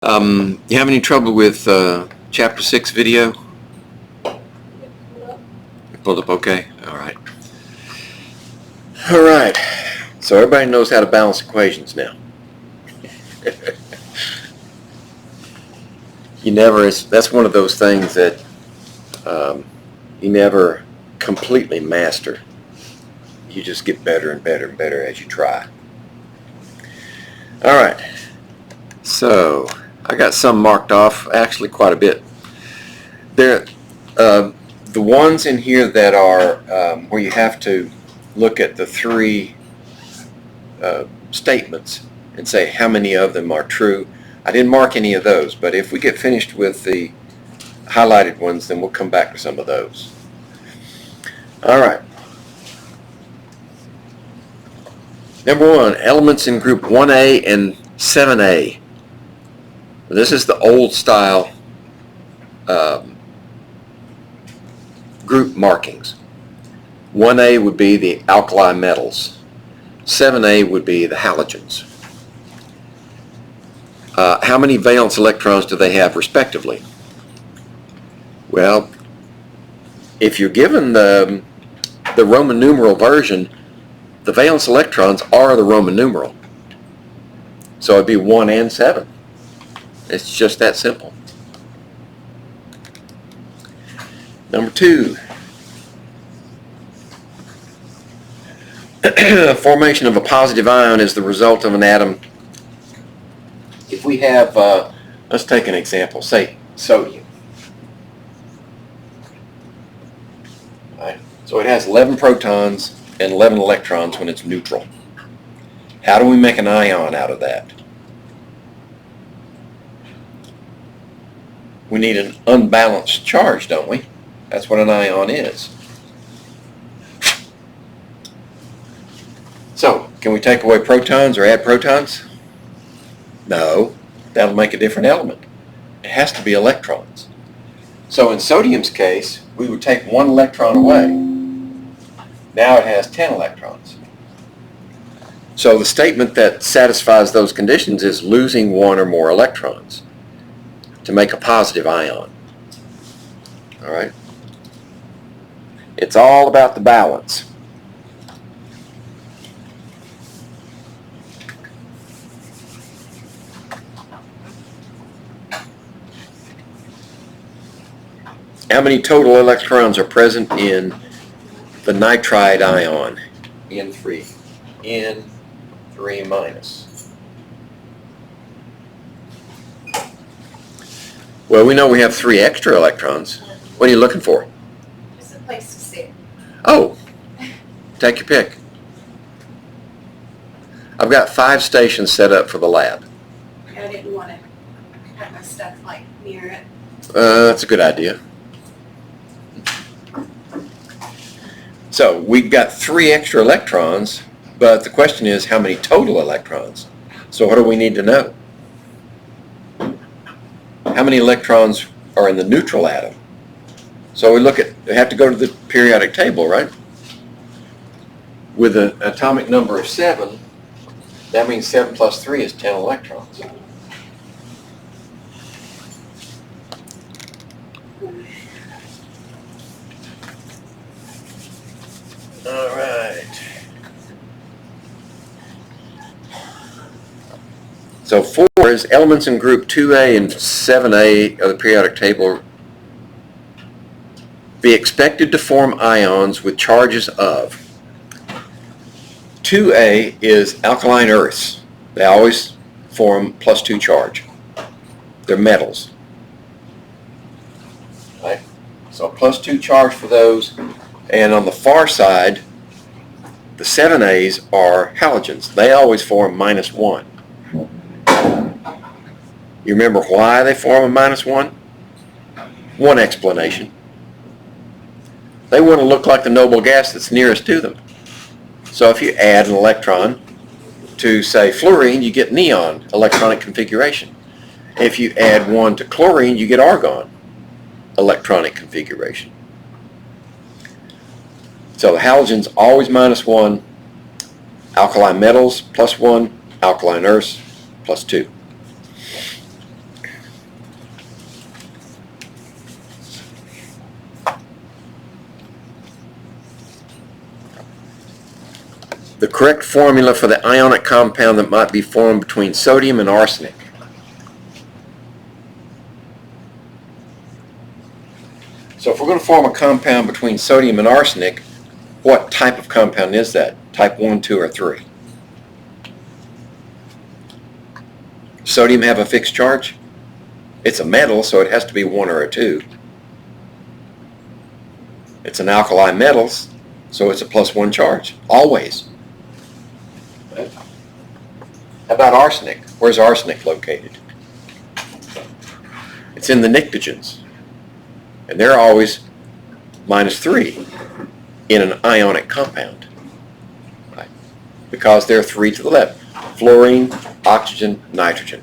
You have any trouble with Chapter 6 video? Pulled up okay? Alright. Alright. So everybody knows how to balance equations now. That's one of those things that you never completely master. You just get better and better and better as you try. Alright. So I got some marked off, actually quite a bit. The ones in here that are where you have to look at the three statements and say how many of them are true. I didn't mark any of those, but if we get finished with the highlighted ones, then we'll come back to some of those. Alright. Number one, elements in group 1A and 7A. This is the old style group markings. 1A would be the alkali metals. 7A would be the halogens. How many valence electrons do they have respectively? Well, if you're given the Roman numeral version, the valence electrons are the Roman numeral. So it'd be 1 and 7. It's just that simple. Number two, formation of a positive ion is the result of an atom. If we have, let's take an example, say sodium. Right. So it has 11 protons and 11 electrons when it's neutral. How do we make an ion out of that? We need an unbalanced charge, don't we? That's what an ion is. So, can we take away protons or add protons? No, that'll make a different element. It has to be electrons. So in sodium's case, we would take one electron away. Now it has 10 electrons. So the statement that satisfies those conditions is losing one or more electrons to make a positive ion. All right? It's all about the balance. How many total electrons are present in the nitride ion? N3. N3 minus. Well, we know we have 3 extra electrons. What are you looking for? Just a place to sit. Oh, take your pick. I've got 5 stations set up for the lab. I didn't want to have my stuff like near it. That's a good idea. So we've got 3 extra electrons, but the question is how many total electrons? So what do we need to know? How many electrons are in the neutral atom? So we have to go to the periodic table, right? With an atomic number of 7, that means 7 plus 3 is 10 electrons. All right. So 4 is elements in group 2A and 7A of the periodic table be expected to form ions with charges of. 2A is alkaline earths. They always form +2 charge. They're metals. Right? So +2 charge for those. And on the far side, the 7A's are halogens. They always form -1. You remember why they form a -1? One explanation. They want to look like the noble gas that's nearest to them. So if you add an electron to, say, fluorine, you get neon electronic configuration. If you add one to chlorine, you get argon electronic configuration. So the halogens always -1, alkali metals +1, alkaline earths +2. The correct formula for the ionic compound that might be formed between sodium and arsenic. So if we're going to form a compound between sodium and arsenic, what type of compound is that? Type 1, 2, or 3? Sodium have a fixed charge? It's a metal, so it has to be 1 or a 2. It's an alkali metal, so it's a +1 charge, always. How about arsenic? Where's arsenic located? It's in the pnictogens, and they're always -3 in an ionic compound, right? Because they're 3 to the left. Fluorine, oxygen, nitrogen.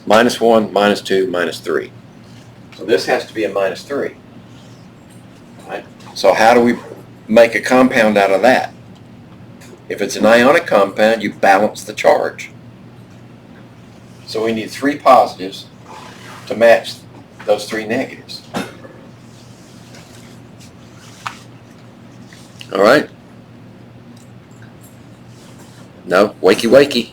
-1, -2, -3. So this has to be a -3. Right? So how do we make a compound out of that? If it's an ionic compound, you balance the charge. So we need 3 positives to match those 3 negatives. All right? No, wakey wakey.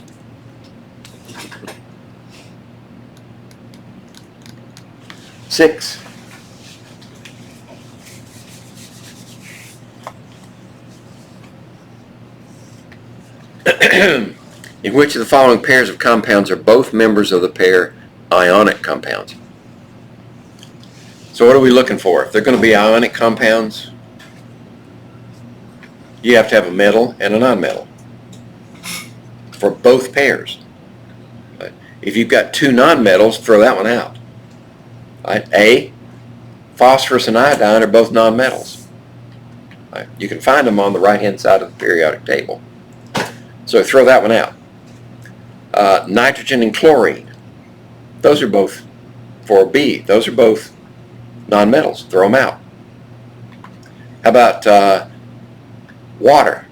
Six. In which of the following pairs of compounds are both members of the pair ionic compounds? So what are we looking for? If they're going to be ionic compounds, you have to have a metal and a nonmetal for both pairs. Right? If you've got 2 nonmetals, throw that one out. Right? A, phosphorus and iodine are both nonmetals. Right? You can find them on the right-hand side of the periodic table. So throw that one out. Nitrogen and chlorine, those are both, for B, those are both nonmetals. Throw them out. How about water?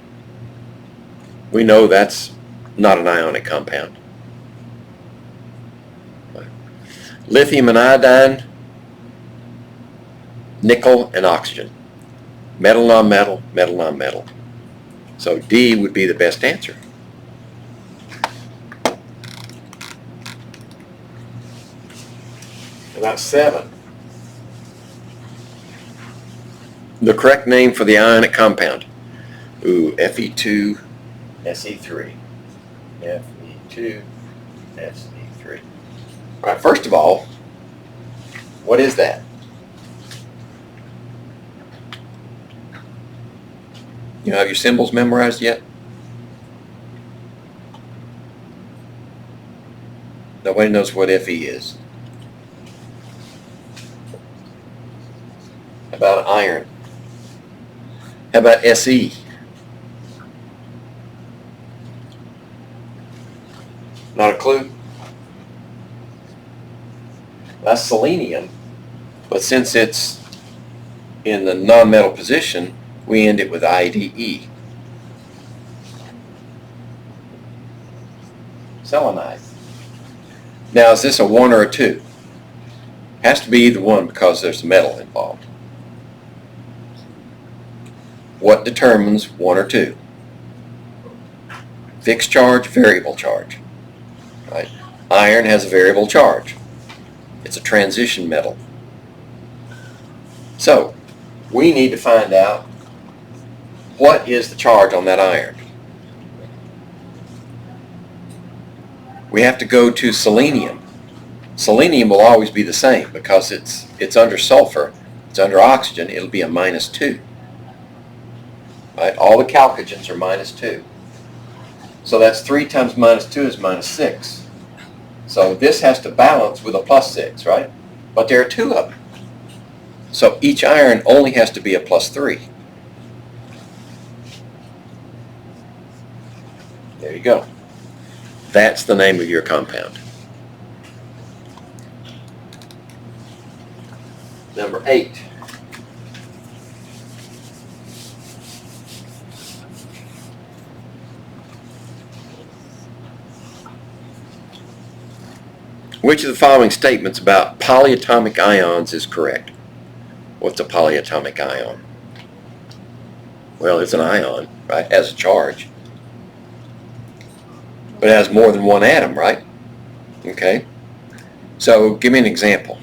We know that's not an ionic compound. Lithium and iodine, nickel and oxygen. Metal, nonmetal, metal, nonmetal. So D would be the best answer. About 7. The correct name for the ionic compound. Ooh, Fe2, Se3. Fe2, Se3. All right, first of all, what is that? You have your symbols memorized yet? Nobody knows what Fe is. How about iron? How about Se? Not a clue? That's selenium, but since it's in the nonmetal position, we end it with IDE. Selenide. Now, is this a 1 or a 2? Has to be either one because there's metal involved. What determines 1 or 2? Fixed charge, variable charge. Right? Iron has a variable charge. It's a transition metal. So, we need to find out what is the charge on that iron. We have to go to selenium. Selenium will always be the same because it's under sulfur, it's under oxygen, it'll be a -2. Right? All the chalcogens are -2. So that's 3 times -2 is -6. So this has to balance with a +6, right? But there are 2 of them. So each iron only has to be a +3. There you go. That's the name of your compound. Number 8. Which of the following statements about polyatomic ions is correct? What's a polyatomic ion? Well, it's an ion, right? It has a charge. But it has more than one atom, right? Okay. So give me an example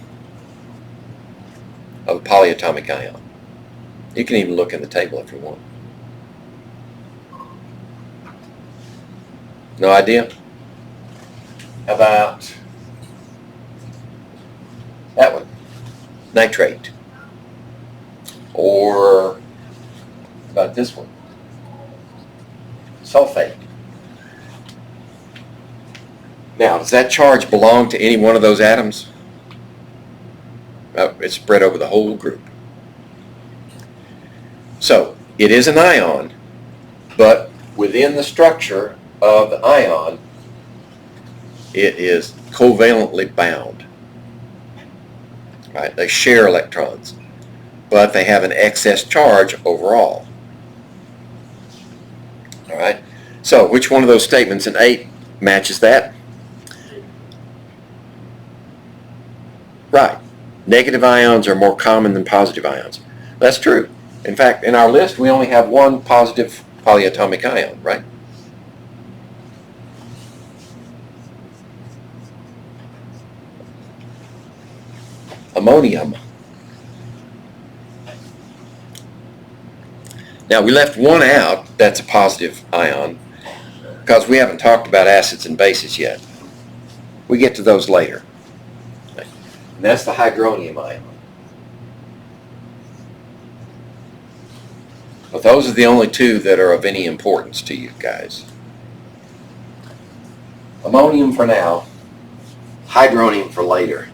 of a polyatomic ion. You can even look in the table if you want. No idea? How about that one? Nitrate. Or about this one? Sulfate. Now, does that charge belong to any one of those atoms? It's spread over the whole group. So, it is an ion, but within the structure of the ion, it is covalently bound. Right? They share electrons, but they have an excess charge overall. All right. So, which one of those statements in 8 matches that? Right. Negative ions are more common than positive ions. That's true. In fact, in our list, we only have one positive polyatomic ion, right? Ammonium. Now, we left one out that's a positive ion because we haven't talked about acids and bases yet. We get to those later. And that's the hydronium ion. But those are the only two that are of any importance to you guys. Ammonium for now, hydronium for later.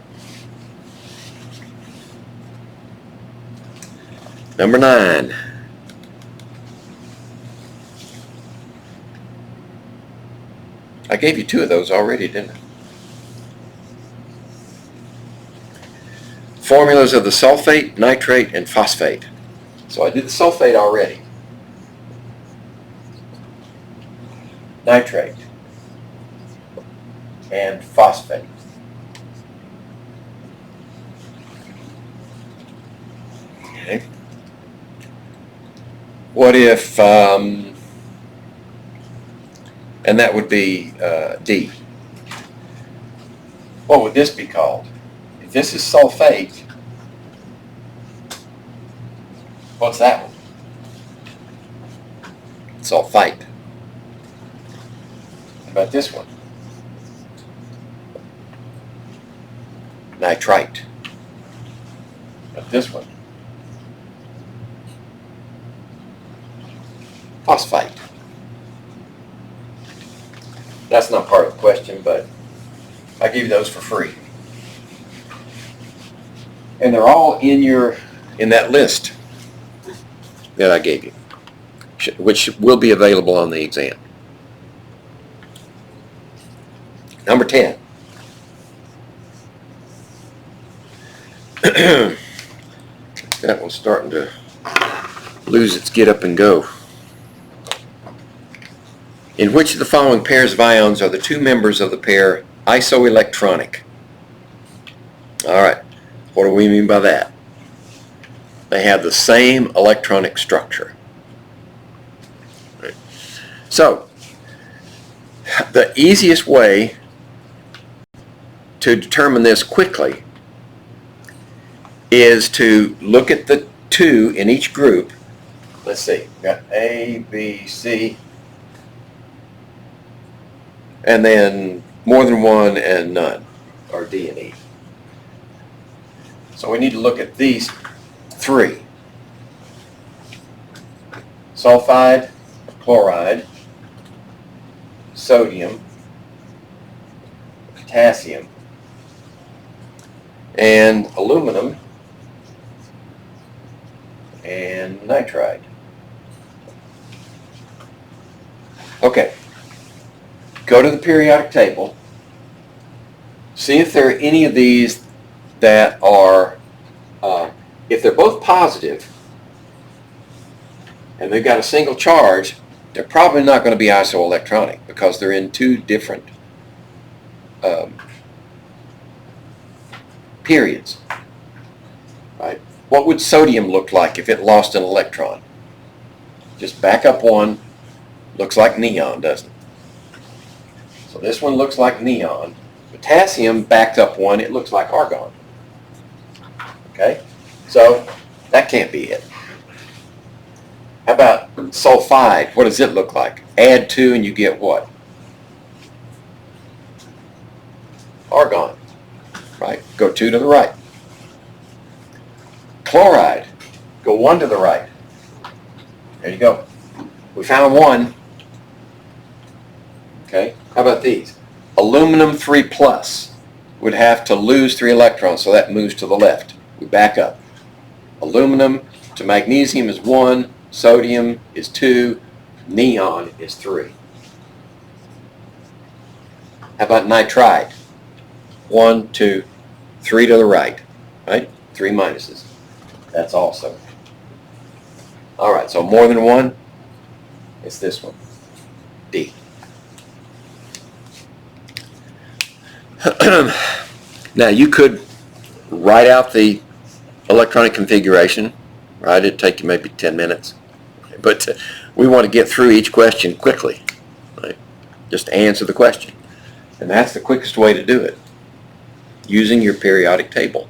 Number 9. I gave you 2 of those already, didn't I? Formulas of the sulfate, nitrate, and phosphate. So I did the sulfate already. Nitrate and phosphate. Okay. What if, and that would be D. What would this be called? If this is sulfate, what's that one? Sulfite. How about this one? Nitrite. How about this one? Phosphite. That's not part of the question, but I give you those for free. And they're all in that list that I gave you, which will be available on the exam. Number 10. That one's starting to lose its get up and go. In which of the following pairs of ions are the 2 members of the pair isoelectronic? All right, what do we mean by that? They have the same electronic structure. Right. So, the easiest way to determine this quickly is to look at the 2 in each group. Let's see, we've got A, B, C, and then more than one and none, or D and E. So we need to look at these 3. Sulfide, chloride, sodium, potassium, and aluminum, and nitride. Okay. Go to the periodic table, see if there are any of these that are, if they're both positive and they've got a single charge, they're probably not going to be isoelectronic because they're in 2 different periods. Right? What would sodium look like if it lost an electron? Just back up one. Looks like neon, doesn't it? So this one looks like neon. Potassium backed up one. It looks like argon. Okay? So that can't be it. How about sulfide? What does it look like? Add 2 and you get what? Argon. Right? Go 2 to the right. Chloride. Go 1 to the right. There you go. We found one. Okay? How about these? Aluminum 3 plus would have to lose 3 electrons, so that moves to the left. We back up. Aluminum to magnesium is 1, sodium is 2, neon is 3. How about nitride? 1, 2, 3 to the right. Right? 3 minuses. That's also. All right, so more than one, it's this one, D. Now you could write out the electronic configuration, right? It'd take you maybe 10 minutes. But we want to get through each question quickly, right? Just answer the question. And that's the quickest way to do it, using your periodic table.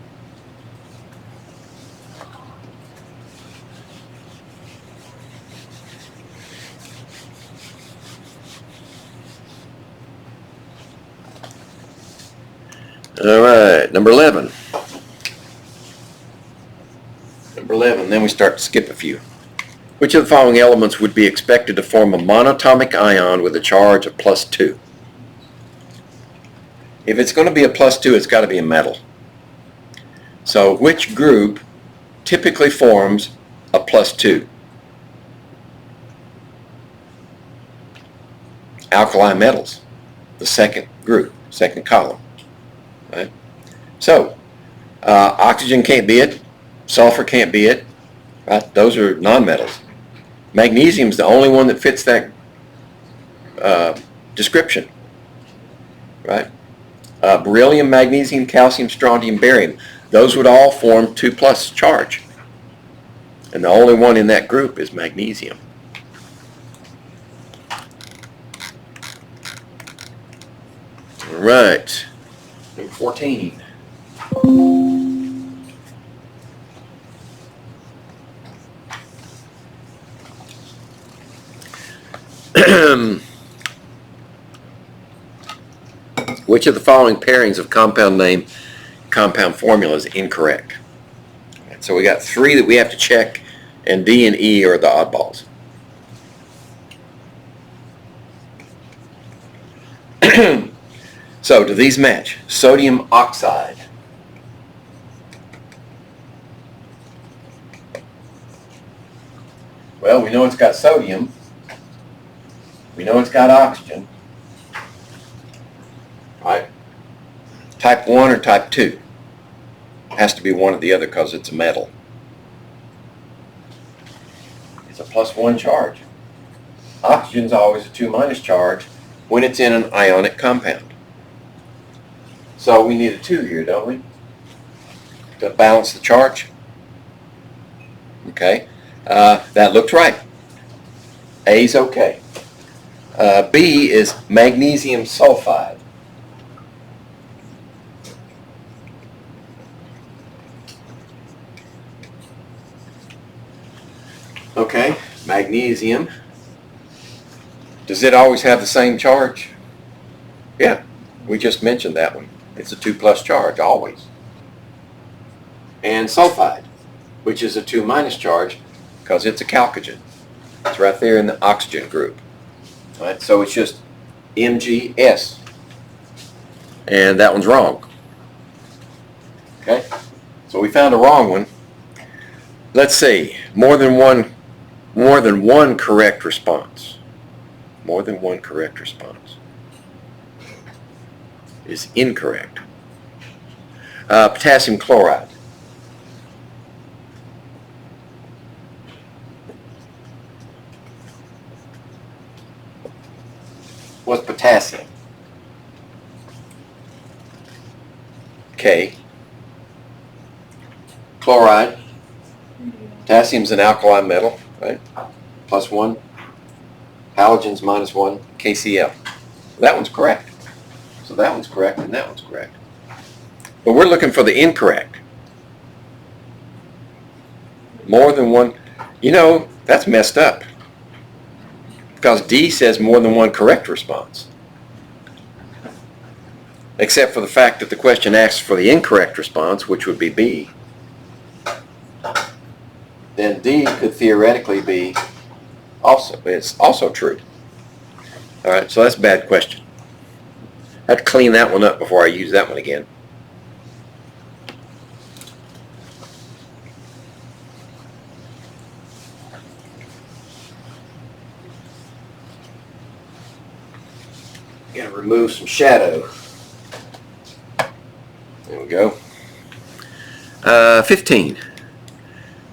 All right, number 11. Number 11, then we start to skip a few. Which of the following elements would be expected to form a monatomic ion with a charge of +2? If it's going to be a +2, it's got to be a metal. So which group typically forms a +2? Alkali metals, the second group, second column. Right? So, oxygen can't be it, sulfur can't be it, right? Those are nonmetals. Magnesium is the only one that fits that description, right? Beryllium, magnesium, calcium, strontium, barium, those would all form 2+ charge. And the only one in that group is magnesium. All right. Number 14. Which of the following pairings of compound name, compound formula is incorrect? Right, so we got 3 that we have to check, and D and E are the oddballs. So, do these match? Sodium oxide. Well, we know it's got sodium. We know it's got oxygen. Right? Type 1 or type 2? Has to be one or the other because it's a metal. It's a +1 charge. Oxygen's always a 2- charge when it's in an ionic compound. So we need a 2 here, don't we? To balance the charge. Okay. That looks right. A's okay. B is magnesium sulfide. Okay, magnesium. Does it always have the same charge? Yeah, we just mentioned that one. It's a 2+ charge, always. And sulfide, which is a 2- charge because it's a chalcogen. It's right there in the oxygen group. All right, so it's just MgS. And that one's wrong. Okay, so we found a wrong one. Let's see, more than one correct response. More than one correct response is incorrect. Potassium chloride. What's potassium? K. Chloride. Potassium's an alkali metal, right? plus 1. Halogens minus 1. KCl. That one's correct. So that one's correct and that one's correct. But we're looking for the incorrect. More than one. You know, that's messed up. Because D says more than one correct response. Except for the fact that the question asks for the incorrect response, which would be B. Then D could theoretically be also, it's also true. All right, so that's a bad question. I have to clean that one up before I use that one again. Got to remove some shadow. There we go. 15.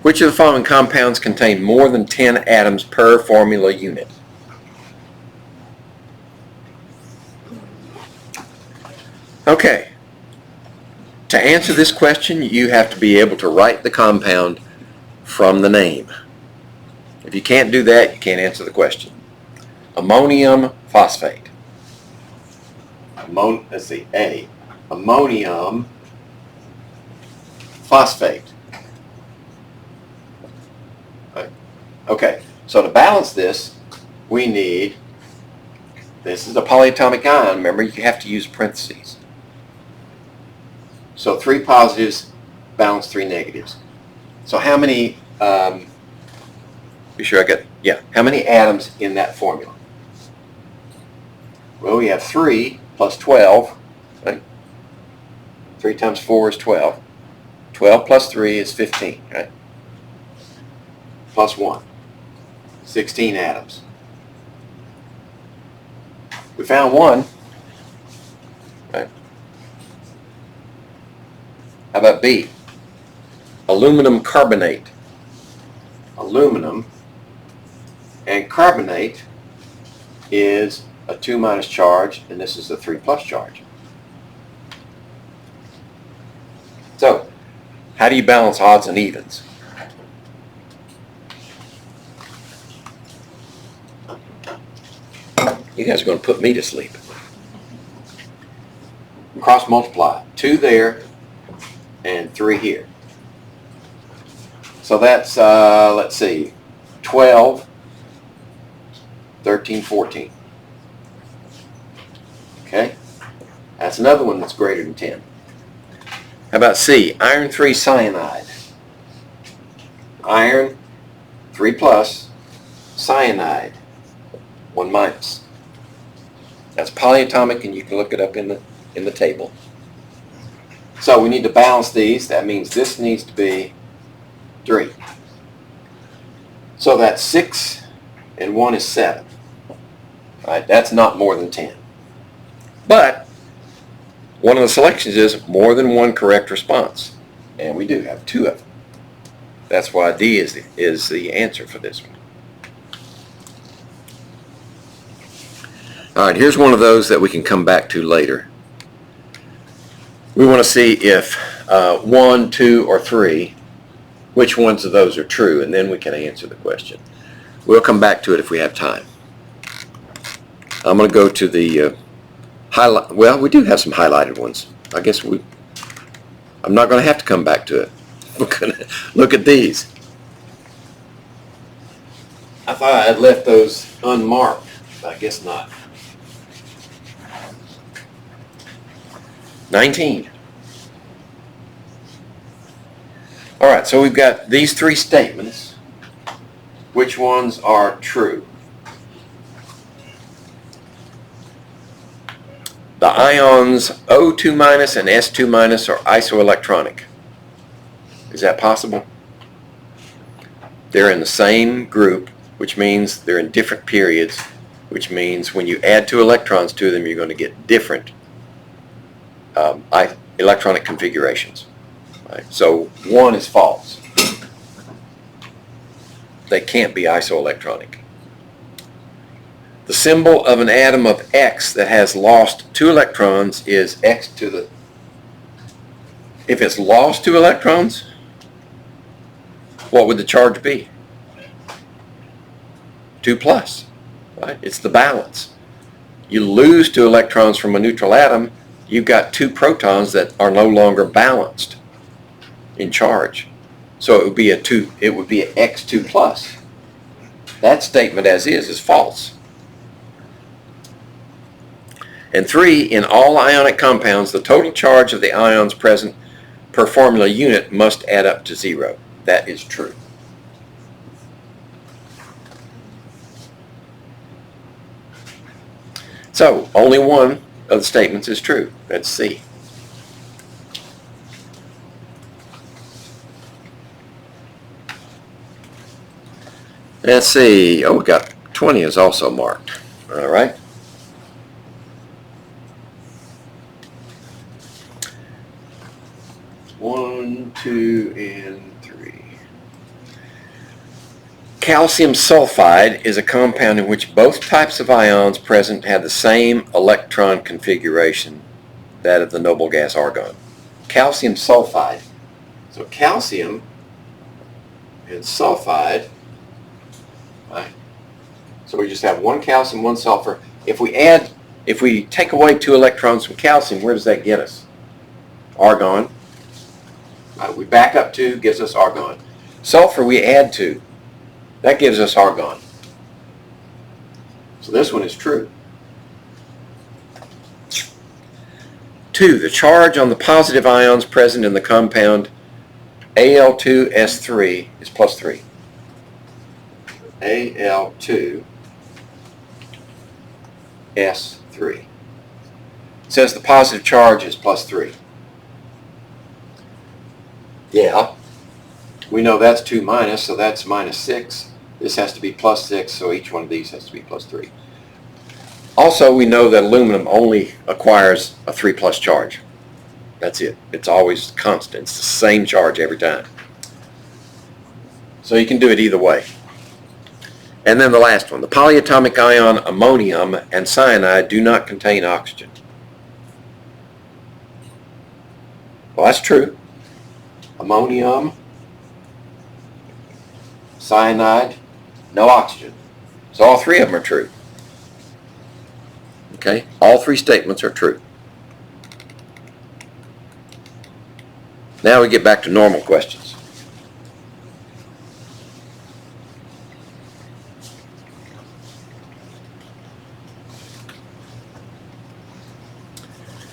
Which of the following compounds contain more than 10 atoms per formula unit? Okay. To answer this question, you have to be able to write the compound from the name. If you can't do that, you can't answer the question. Ammonium phosphate. Let's see, A. Ammonium phosphate. Right. Okay, so to balance this, we need, this is a polyatomic ion, remember you have to use parentheses. So 3 positives balance 3 negatives. So how many, be sure I got, yeah, how many atoms in that formula? Well, we have 3 plus 12, right? 3 times 4 is 12. 12 plus 3 is 15, right? Plus 1, 16 atoms. We found one, right? How about B? Aluminum carbonate. Aluminum and carbonate is a 2 minus charge, and this is a 3 plus charge. So, how do you balance odds and evens? You guys are going to put me to sleep. Cross multiply. 2 there and 3 here. So that's, let's see, 12, 13, 14. Okay? That's another one that's greater than 10. How about C? Iron 3 cyanide. Iron 3 plus, cyanide 1 minus. That's polyatomic, and you can look it up in the table. So we need to balance these. That means this needs to be 3. So that's 6 and 1 is 7. Right? That's not more than 10. But one of the selections is more than one correct response. And we do have 2 of them. That's why D is the answer for this one. All right, here's one of those that we can come back to later. We want to see if 1, 2, or 3, which ones of those are true, and then we can answer the question. We'll come back to it if we have time. I'm going to go to the highlight. Well, we do have some highlighted ones. I guess I'm not going to have to come back to it. We're going to look at these. I thought I had left those unmarked, but I guess not. 19. All right, so we've got these 3 statements. Which ones are true? The ions O2 minus and S2 minus are isoelectronic. Is that possible? They're in the same group, which means they're in different periods, which means when you add 2 electrons to them, you're going to get different electronic configurations. Right? So 1 is false. They can't be isoelectronic. The symbol of an atom of X that has lost 2 electrons is X to the... If it's lost 2 electrons, what would the charge be? 2 plus, right? It's the balance. You lose 2 electrons from a neutral atom, you've got 2 protons that are no longer balanced in charge. So it would be an X2 plus. That statement as is false. And 3, in all ionic compounds, the total charge of the ions present per formula unit must add up to 0. That is true. So, only one of the statements is true. That's C. Let's see. Oh, we got 20 is also marked. All right. One, 2, and 3. Calcium sulfide is a compound in which both types of ions present have the same electron configuration, that of the noble gas argon. Calcium sulfide. So calcium and sulfide, right? So we just have one calcium, one sulfur. If we take away 2 electrons from calcium, where does that get us? Argon. Right, we back up 2, gives us argon. Sulfur we add 2. That gives us argon. So this one is true. 2. The charge on the positive ions present in the compound Al2S3 is plus 3. Al2S3. It says the positive charge is plus 3. Yeah. We know that's 2 minus, so that's minus 6. This has to be plus 6, so each one of these has to be plus 3. Also, we know that aluminum only acquires a 3 plus charge. That's it. It's always constant. It's the same charge every time. So you can do it either way. And then the last one. The polyatomic ion ammonium and cyanide do not contain oxygen. Well, that's true. Ammonium, cyanide, no oxygen. So all 3 of them are true. Okay? All 3 statements are true. Now we get back to normal questions.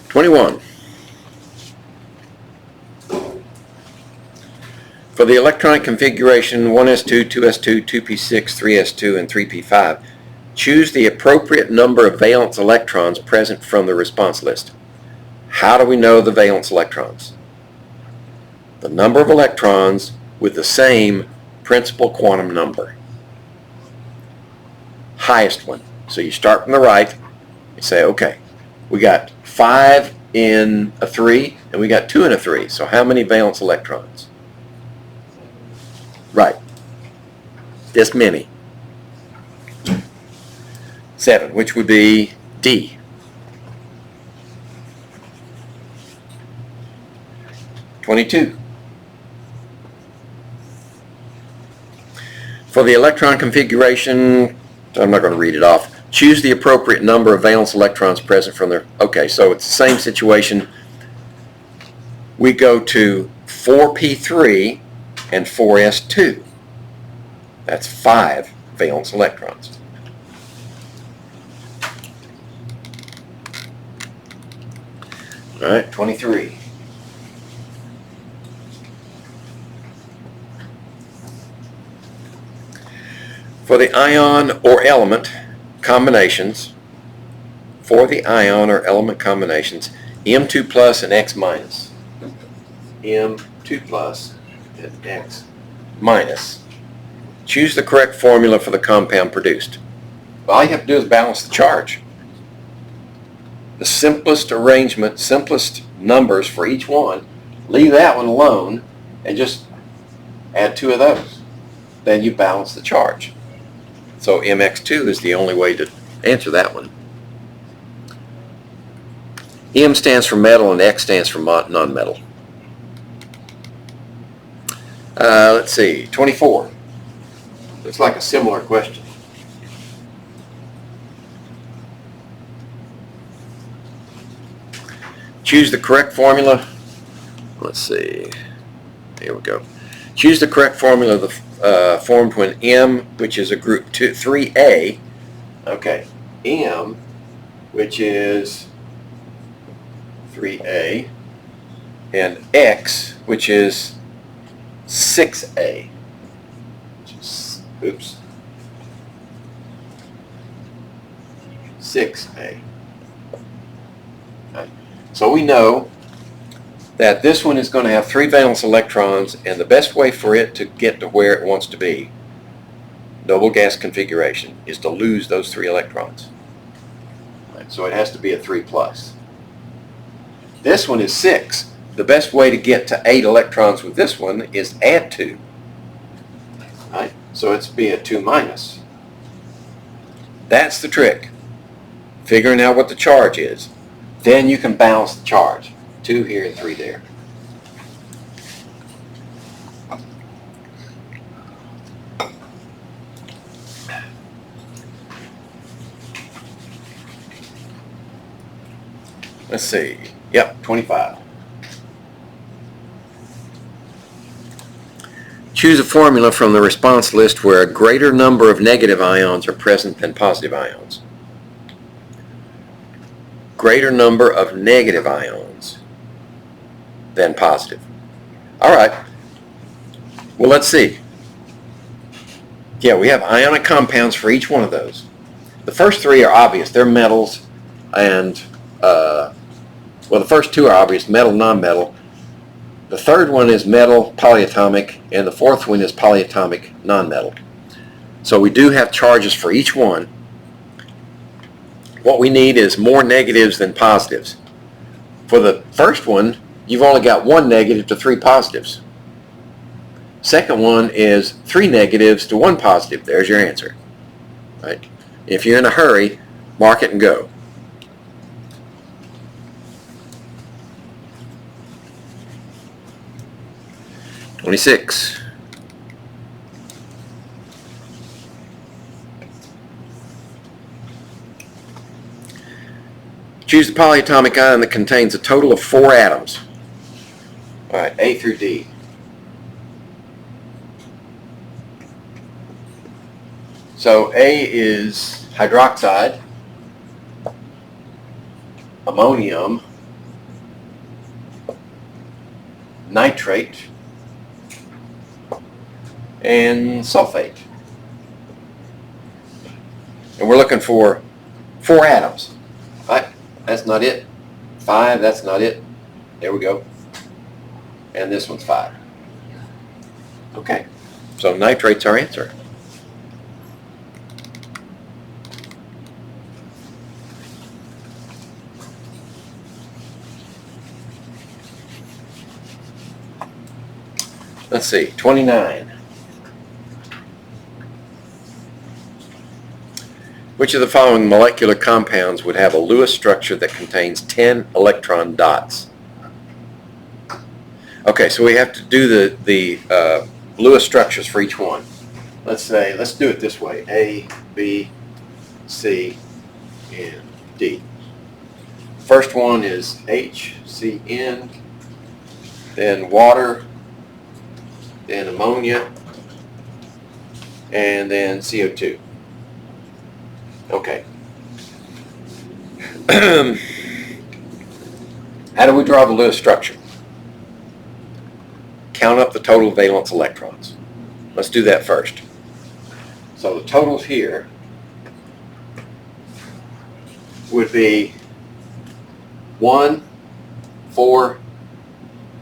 (21) For the electronic configuration 1s2, 2s2, 2p6, 3s2, and 3p5, choose the appropriate number of valence electrons present from the response list. How do we know the valence electrons? The number of electrons with the same principal quantum number. Highest one. So you start from the right, you say, okay, we got 5 in a 3, and we got 2 in a 3. So how many valence electrons? Right. This many. 7, which would be D. 22. For the electron configuration, I'm not going to read it off. Choose the appropriate number of valence electrons present from there. Okay, so it's the same situation. We go to 4p3 and 4s2. That's 5 valence electrons. All right, 23. For the ion or element combinations, M2 plus and X minus. M2 plus and X minus. Choose the correct formula for the compound produced. All you have to do is balance the charge. The simplest arrangement, simplest numbers for each one, leave that one alone and just add 2 of those. Then you balance the charge. So MX2 is the only way to answer that one. M stands for metal and X stands for non-metal. Let's see, 24. Looks like a similar question. Choose the correct formula. Let's see. Here we go. Choose the correct formula formed when M, which is a group 3A. Okay, M, which is 3A, and X, which is 6A. Oops. 6A. Okay. So we know that this one is going to have 3 valence electrons, and the best way for it to get to where it wants to be, noble gas configuration, is to lose those 3 electrons. Right. So it has to be a 3 plus. This one is 6. The best way to get to 8 electrons with this one is add 2. Right? So it's be a 2 minus. That's the trick. Figuring out what the charge is. Then you can balance the charge. 2 here and 3 there. Let's see. Yep, 25. Choose a formula from the response list where a greater number of negative ions are present than positive ions. Greater number of negative ions than positive. All right. Well, let's see. Yeah, we have ionic compounds for each one of those. The first 3 are obvious. They're metals and, well, the first 2 are obvious, metal, nonmetal. The third one is metal, polyatomic, and the fourth one is polyatomic, nonmetal. So we do have charges for each one. What we need is more negatives than positives. For the first one, you've only got 1 negative to 3 positives. Second one is 3 negatives to 1 positive. There's your answer. Right? If you're in a hurry, mark it and go. (26) Choose the polyatomic ion that contains a total of 4 atoms. All right, A through D. So A is hydroxide, ammonium, nitrate, and sulfate. And we're looking for 4 atoms. Right? That's not it. 5, that's not it. There we go. And this one's 5. Okay. So nitrate's our answer. Let's see, 29. Which of the following molecular compounds would have a Lewis structure that contains 10 electron dots? Okay, so we have to do the Lewis structures for each one. Let's do it this way. A, B, C, and D. First one is HCN, then water, then ammonia, and then CO2. Okay. How do we draw the Lewis structure? Count up the total valence electrons. Let's do that first. So the totals here would be 1, 4,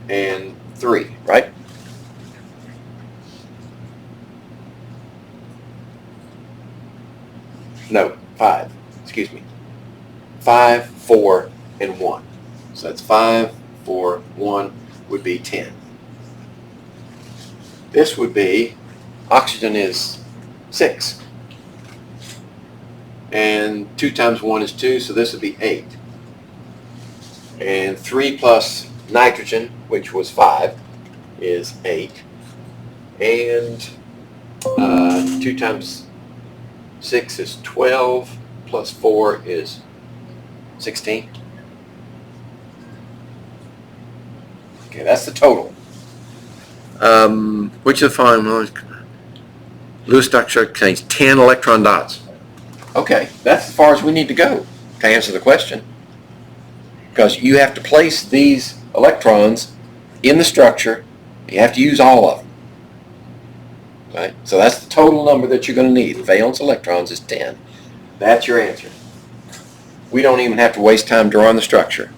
and 3, right? No, 5. Excuse me. 5, 4, and 1. So that's 5, 4, 1 would be 10. This would be, oxygen is 6. And 2 times 1 is 2, so this would be 8. And 3 plus nitrogen, which was 5, is 8. And 2 times 6 is 12, plus 4 is 16. Okay, that's the total. Which of the following Lewis structure contains 10 electron dots? Okay, that's as far as we need to go to answer the question. Because you have to place these electrons in the structure. You have to use all of them. Right? So that's the total number that you're going to need. Valence electrons is 10. That's your answer. We don't even have to waste time drawing the structure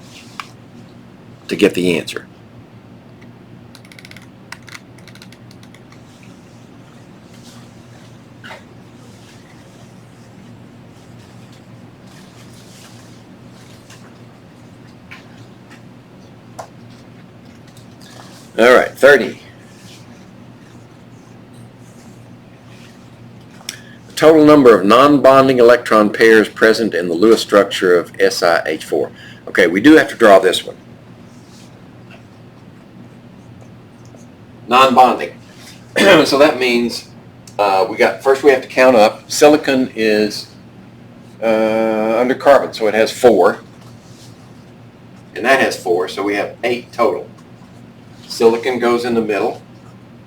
to get the answer. All right, 30. The total number of non-bonding electron pairs present in the Lewis structure of SiH4. Okay, we do have to draw this one. Non-bonding. So that means first we have to count up. Silicon is under carbon, so it has 4. And that has 4, so we have 8 total. Silicon goes in the middle.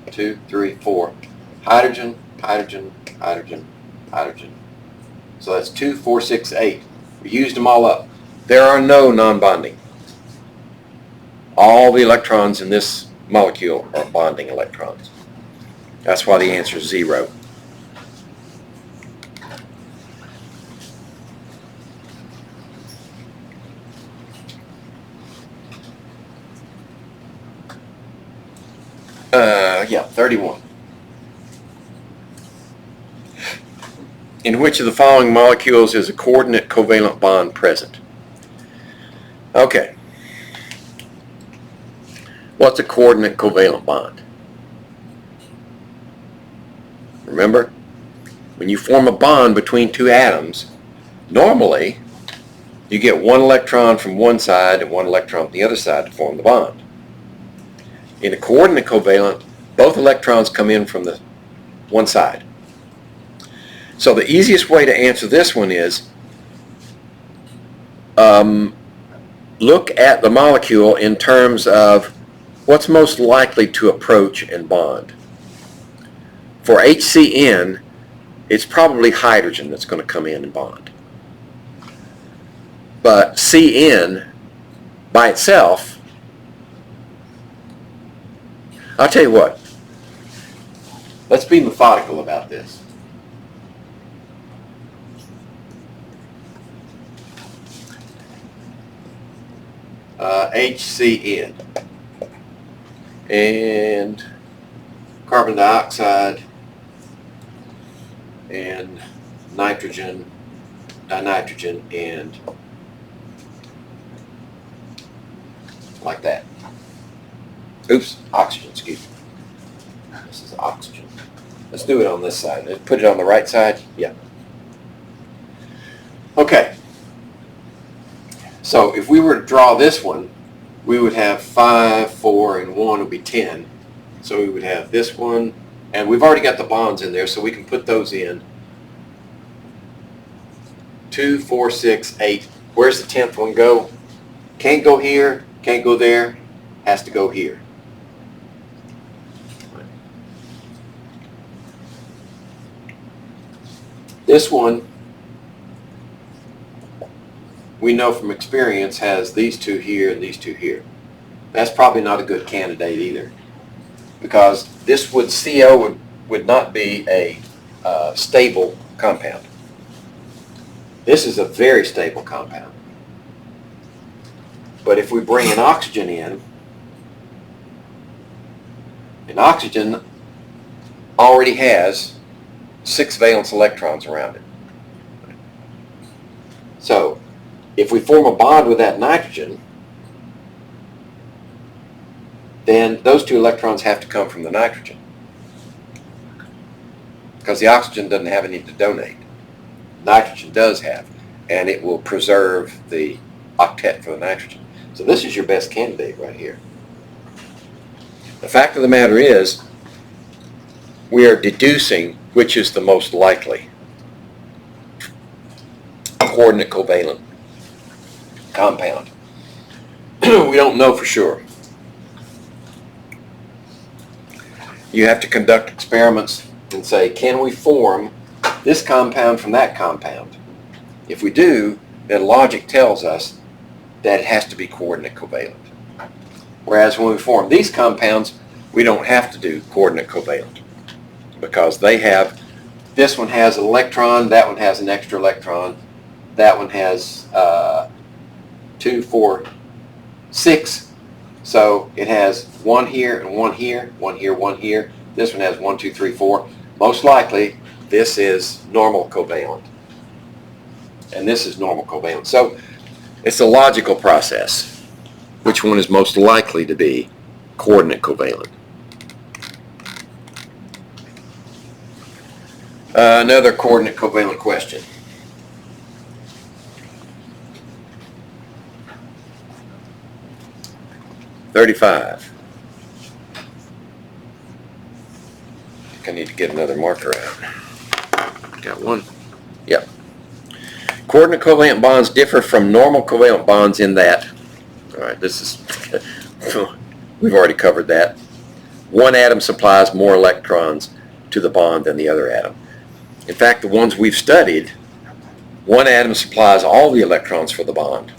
2, 3, 4. Hydrogen, hydrogen, hydrogen, hydrogen. So that's 2, 4, 6, 8. We used them all up. There are no non-bonding. All the electrons in this molecule are bonding electrons. That's why the answer is 0. Yeah, 31. In which of the following molecules is a coordinate covalent bond present? Okay. What's a coordinate covalent bond? Remember, when you form a bond between two atoms, normally you get one electron from one side and one electron from the other side to form the bond. In a coordinate covalent, both electrons come in from the one side. So the easiest way to answer this one is look at the molecule in terms of what's most likely to approach and bond. For HCN, it's probably hydrogen that's going to come in and bond. But CN by itself, I'll tell you what, let's be methodical about this. HCN and carbon dioxide and nitrogen, dinitrogen, and like that. Oops, oxygen, excuse me. This is oxygen. Let's do it on this side. Let's put it on the right side. Yeah. Okay. So if we were to draw this one, we would have 5, 4, and 1 would be 10. So we would have this one, and we've already got the bonds in there, so we can put those in. 2, 4, 6, 8. Where's the 10th one go? Can't go here, can't go there, has to go here. This one, we know from experience, has these two here and these two here. That's probably not a good candidate either, because this would, CO would not be a stable compound. This is a very stable compound. But if we bring an oxygen in, and oxygen already has 6 valence electrons around it. So if we form a bond with that nitrogen, then those 2 electrons have to come from the nitrogen, because the oxygen doesn't have any to donate. Nitrogen does have, and it will preserve the octet for the nitrogen. So this is your best candidate right here. The fact of the matter is, we are deducing which is the most likely coordinate covalent compound. We don't know for sure. You have to conduct experiments and say, can we form this compound from that compound? If we do, then logic tells us that it has to be coordinate covalent. Whereas when we form these compounds, we don't have to do coordinate covalent because they have, this one has an electron, that one has an extra electron, that one has 2, 4, 6. So it has one here and one here, one here, one here. This one has 1, 2, 3, 4. Most likely, this is normal covalent. And this is normal covalent. So it's a logical process. Which one is most likely to be coordinate covalent? Another coordinate covalent question. "35. I think I need to get another marker out. Got one? Yep. Coordinate covalent bonds differ from normal covalent bonds in that, all right, this is, we've already covered that. One atom supplies more electrons to the bond than the other atom. In fact, the ones we've studied, one atom supplies all the electrons for the bond,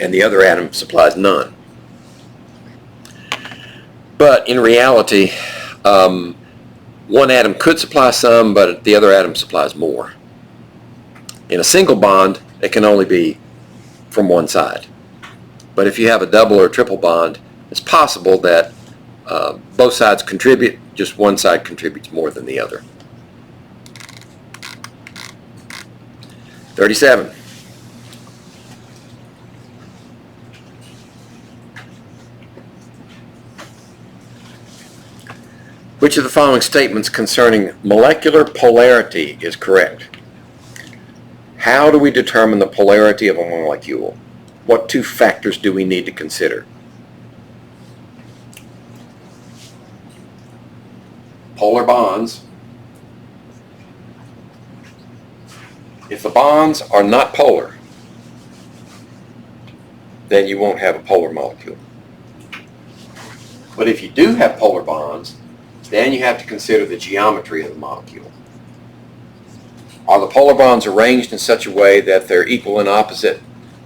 and the other atom supplies none. But in reality, one atom could supply some, but the other atom supplies more. In a single bond, it can only be from one side. But if you have a double or triple bond, it's possible that both sides contribute, just one side contributes more than the other. 37. Which of the following statements concerning molecular polarity is correct? How do we determine the polarity of a molecule? What two factors do we need to consider? Polar bonds. If the bonds are not polar, then you won't have a polar molecule. But if you do have polar bonds, then you have to consider the geometry of the molecule. Are the polar bonds arranged in such a way that they're equal and opposite,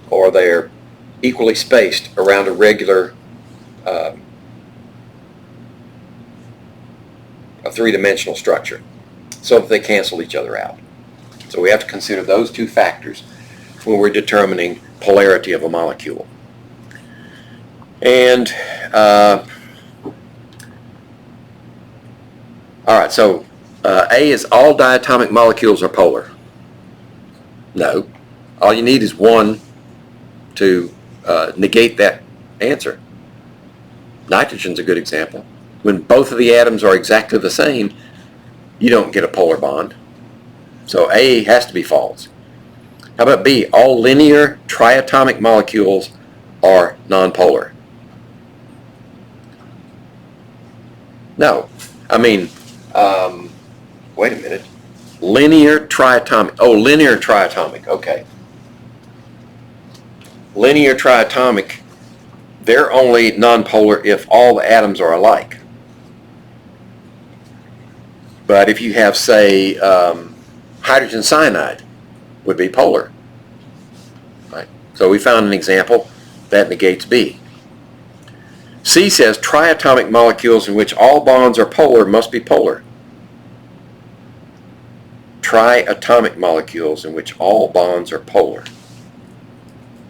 or they're equally spaced around a regular a three-dimensional structure so that they cancel each other out? So we have to consider those two factors when we're determining polarity of a molecule. And all right, so A is all diatomic molecules are polar. No. All you need is one to negate that answer. Nitrogen's a good example. When both of the atoms are exactly the same, you don't get a polar bond. So A has to be false. How about B? All linear triatomic molecules are nonpolar. No. I mean, wait a minute. Linear triatomic. Oh, linear triatomic. Okay. Linear triatomic, they're only nonpolar if all the atoms are alike. But if you have, say, hydrogen cyanide would be polar. Right? So we found an example that negates B. C says triatomic molecules in which all bonds are polar must be polar. Triatomic molecules in which all bonds are polar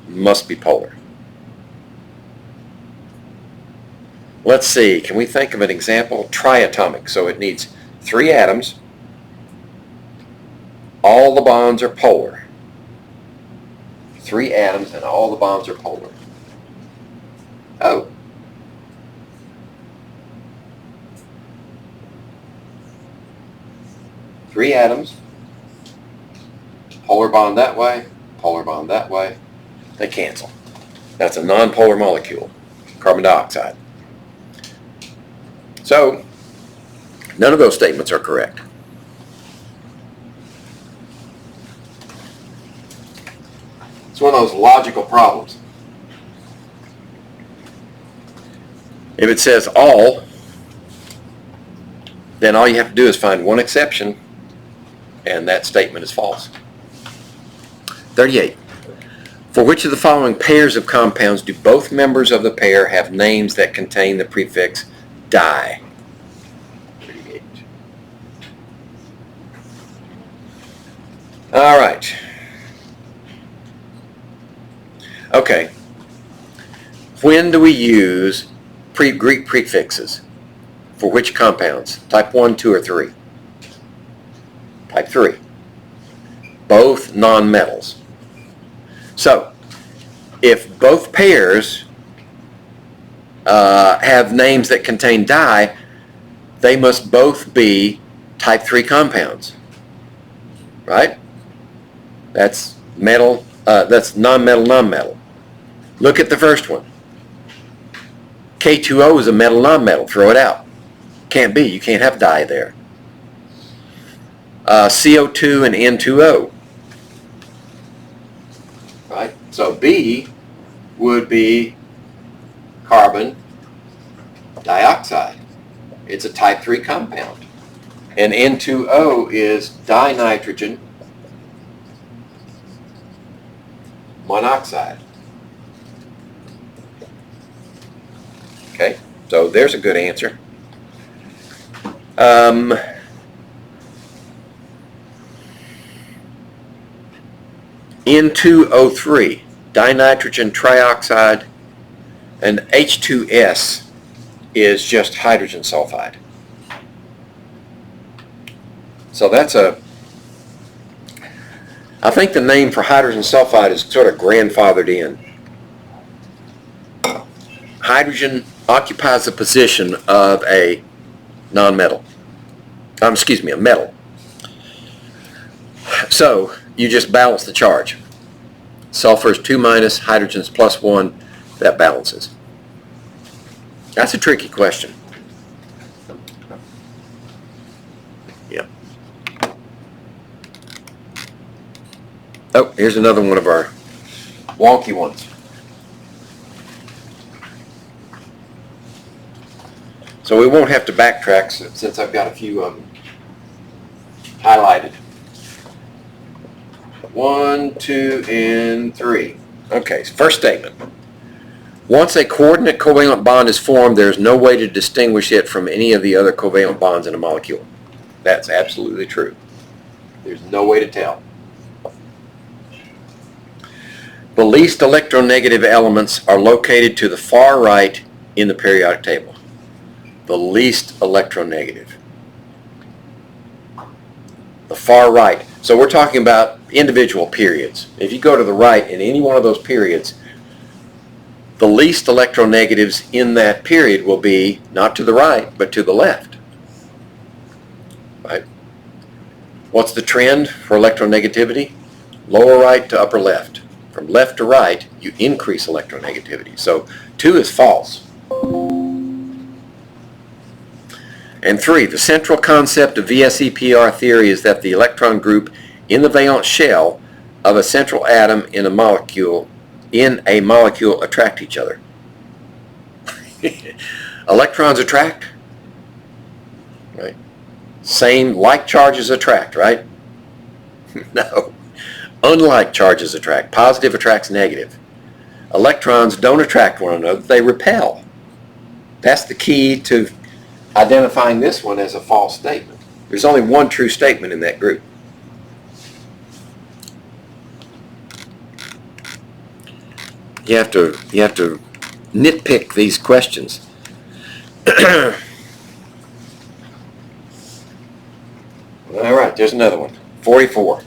must be polar. Let's see, can we think of an example? Triatomic, so it needs 3 atoms. All the bonds are polar. 3 atoms and all the bonds are polar. Oh. Three atoms, polar bond that way, polar bond that way, they cancel. That's a nonpolar molecule, carbon dioxide. So, none of those statements are correct. It's one of those logical problems. If it says all, then all you have to do is find one exception, and that statement is false. 38. For which of the following pairs of compounds do both members of the pair have names that contain the prefix di? 38. All right. Okay. When do we use Greek prefixes? For which compounds? Type 1, 2, or 3? Type 3. Both nonmetals. So, if both pairs have names that contain di, they must both be type 3 compounds. Right? That's metal, that's nonmetal, nonmetal. Look at the first one. K2O is a metal, nonmetal. Throw it out. Can't be. You can't have di there. CO2 and N2O. Right? So B would be carbon dioxide. It's a type 3 compound. And N2O is dinitrogen monoxide. Okay, so there's a good answer. N2O3, dinitrogen trioxide, and H2S is just hydrogen sulfide. So that's I think the name for hydrogen sulfide is sort of grandfathered in. Hydrogen occupies the position of a nonmetal. Excuse me, a metal. So you just balance the charge. Sulfur is 2 minus, hydrogen is plus 1. That balances. That's a tricky question. Yeah. Oh, here's another one of our wonky ones. So we won't have to backtrack since I've got a few of them highlighted. 1, 2, and 3. Okay, first statement. Once a coordinate covalent bond is formed, there is no way to distinguish it from any of the other covalent bonds in a molecule. That's absolutely true. There's no way to tell. The least electronegative elements are located to the far right in the periodic table. The least electronegative. The far right. So we're talking about individual periods. If you go to the right in any one of those periods, the least electronegatives in that period will be not to the right, but to the left. Right? What's the trend for electronegativity? Lower right to upper left. From left to right, you increase electronegativity. So 2 is false. And 3, the central concept of VSEPR theory is that the electron group in the valence shell of a central atom in a molecule attract each other. Electrons attract, right? Same, like charges attract, right? No. Unlike charges attract. Positive attracts negative. Electrons don't attract one another, they repel. That's the key to identifying this one as a false statement. There's only one true statement in that group. You have to nitpick these questions. All right, there's another one. 44.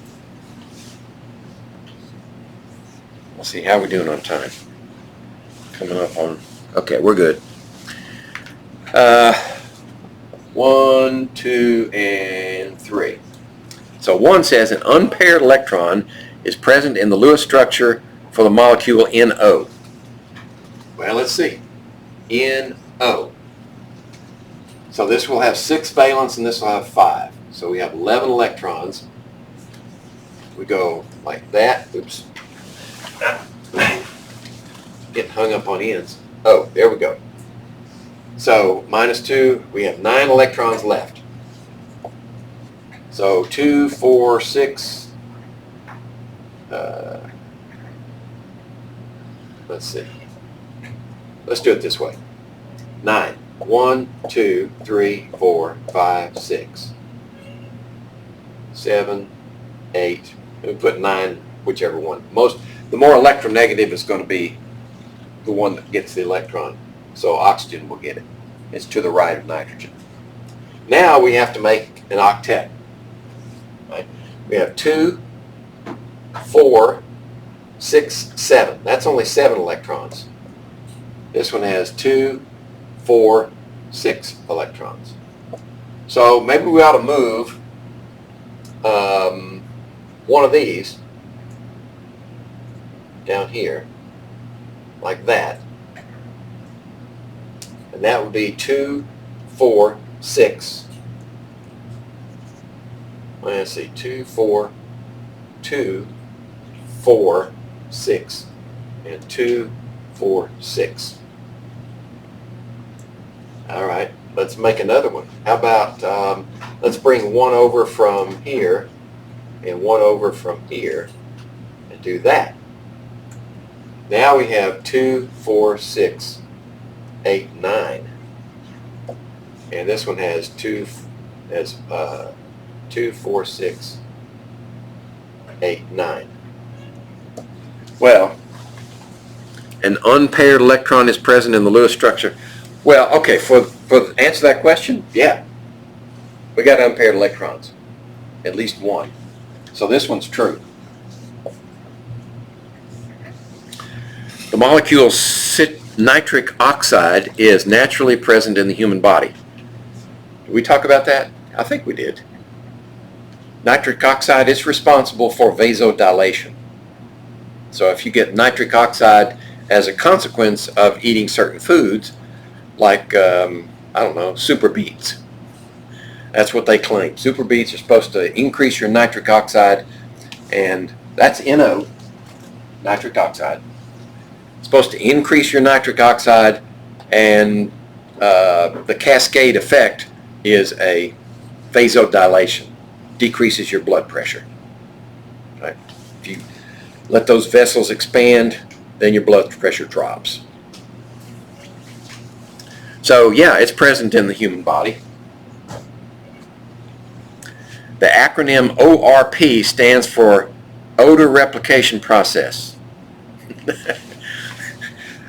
Let's see how we're doing on time. Coming up on, okay, we're good. 1, 2, and 3. So 1 says an unpaired electron is present in the Lewis structure for the molecule NO. Well, let's see. NO. So this will have 6 valence and this will have 5. So we have 11 electrons. We go like that. Oops. Getting hung up on ends. Oh, there we go. So minus 2, we have 9 electrons left. So 2, 4, 6, let's see. Let's do it this way. 9. 1, 2, 3, 4, 5, 6, 7, 8. We put 9, whichever one. The more electronegative is going to be the one that gets the electron. So oxygen will get it. It's to the right of nitrogen. Now we have to make an octet. Right? We have 2, 4, 6, 7. That's only 7 electrons. This one has 2, 4, 6 electrons. So maybe we ought to move one of these down here, like that. And that would be 2, 4, 6. Let's see, 2, 4, 2, 4, 6, and 2, 4, 6. All right, let's make another one. How about, let's bring one over from here and one over from here and do that. Now we have 2, 4, 6, 8, 9. And this one has 2, 4, 6, 8, 9. Well, an unpaired electron is present in the Lewis structure. Well, okay, for answer that question, yeah. We got unpaired electrons, at least one. So this one's true. The molecule nitric oxide is naturally present in the human body. Did we talk about that? I think we did. Nitric oxide is responsible for vasodilation. So if you get nitric oxide as a consequence of eating certain foods, like, I don't know, super beets. That's what they claim. Super beets are supposed to increase your nitric oxide, and that's NO, nitric oxide. It's supposed to increase your nitric oxide, and the cascade effect is a vasodilation, decreases your blood pressure. Right? If you let those vessels expand, then your blood pressure drops. So yeah, it's present in the human body. The acronym ORP stands for odor replication process.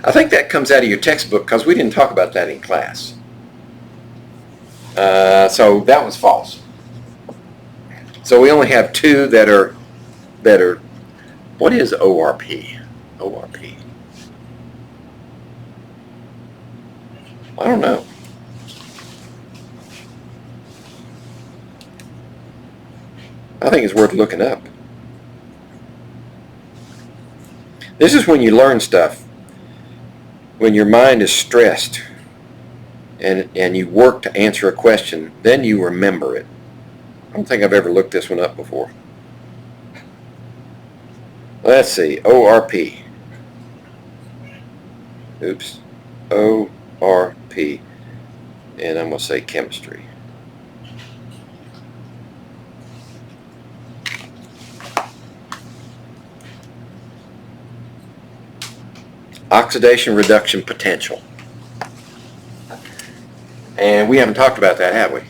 I think that comes out of your textbook because we didn't talk about that in class. So that was false. So we only have 2 that are, what is ORP? ORP. I don't know. I think it's worth looking up. This is when you learn stuff, when your mind is stressed and you work to answer a question, then you remember it. I don't think I've ever looked this one up before. Let's see, ORP. Oops, ORP, and I'm going to say chemistry. Oxidation reduction potential. And we haven't talked about that, have we?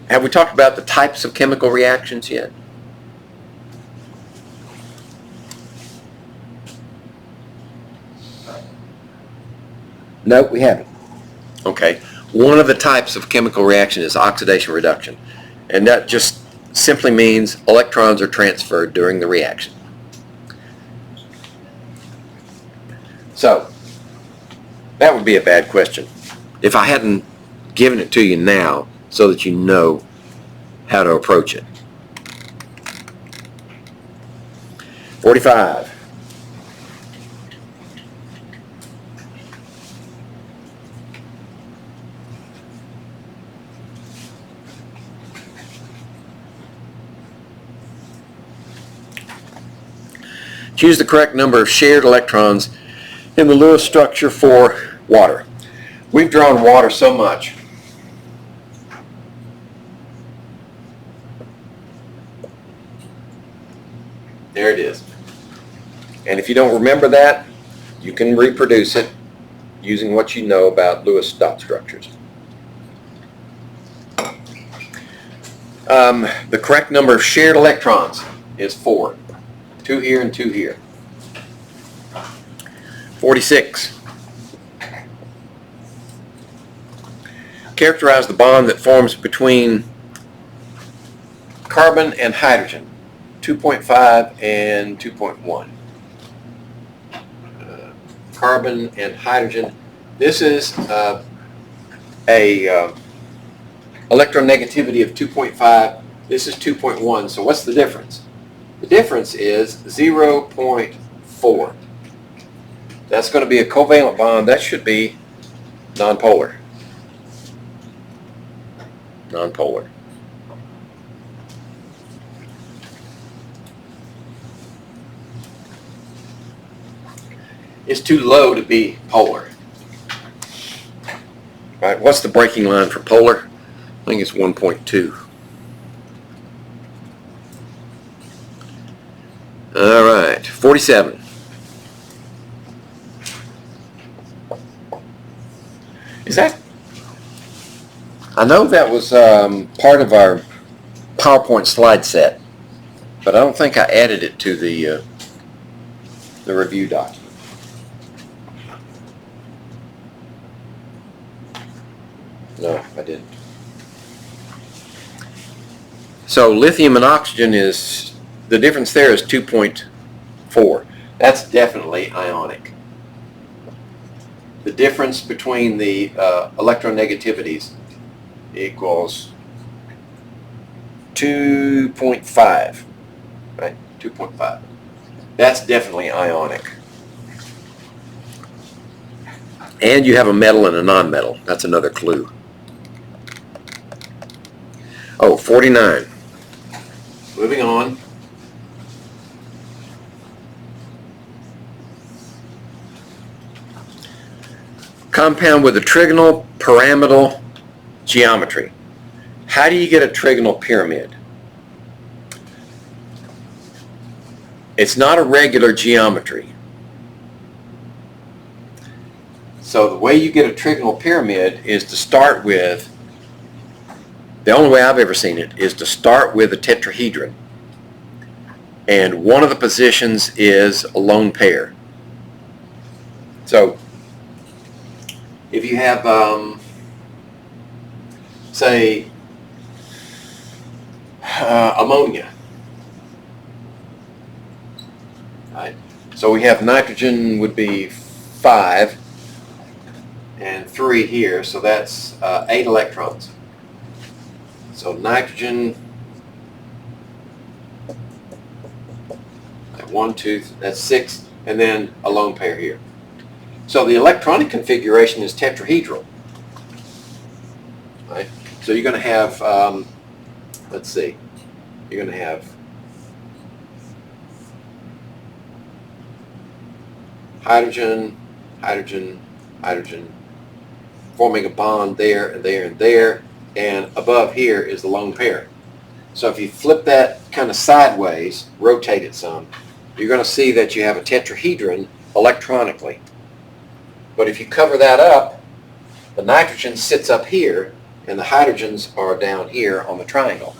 Have we talked about the types of chemical reactions yet? No, we haven't. Okay. One of the types of chemical reaction is oxidation reduction. And that just simply means electrons are transferred during the reaction. So, that would be a bad question if I hadn't given it to you now so that you know how to approach it. 45. Choose the correct number of shared electrons in the Lewis structure for water. We've drawn water so much. There it is. And if you don't remember that, you can reproduce it using what you know about Lewis dot structures. The correct number of shared electrons is 4. 2 here and 2 here. 46. Characterize the bond that forms between carbon and hydrogen, 2.5 and 2.1. Carbon and hydrogen. This is electronegativity of 2.5. This is 2.1. So what's the difference? The difference is 0.4. That's going to be a covalent bond. That should be nonpolar. Nonpolar. It's too low to be polar. Right, what's the breaking line for polar? I think it's 1.2. All right, 47. Is that? I know that was part of our PowerPoint slide set, but I don't think I added it to the review document. No, I didn't. So lithium and oxygen is, the difference there is 2.4. That's definitely ionic. The difference between the electronegativities equals 2.5, right? 2.5. That's definitely ionic. And you have a metal and a non-metal. That's another clue. Oh, 49. Moving on. Compound with a trigonal pyramidal geometry. How do you get a trigonal pyramid? It's not a regular geometry. So the way you get a trigonal pyramid is to start with, the only way I've ever seen it is to start with a tetrahedron. And one of the positions is a lone pair. So if you have, say, ammonia, right? So we have nitrogen would be 5 and 3 here, so that's 8 electrons. So nitrogen, 1, 2, that's 6, and then a lone pair here. So the electronic configuration is tetrahedral, right? So you're going to have, let's see, you're going to have hydrogen, hydrogen, hydrogen, forming a bond there and there and there, and above here is the lone pair. So if you flip that kind of sideways, rotate it some, you're going to see that you have a tetrahedron electronically. But if you cover that up, the nitrogen sits up here and the hydrogens are down here on the triangle.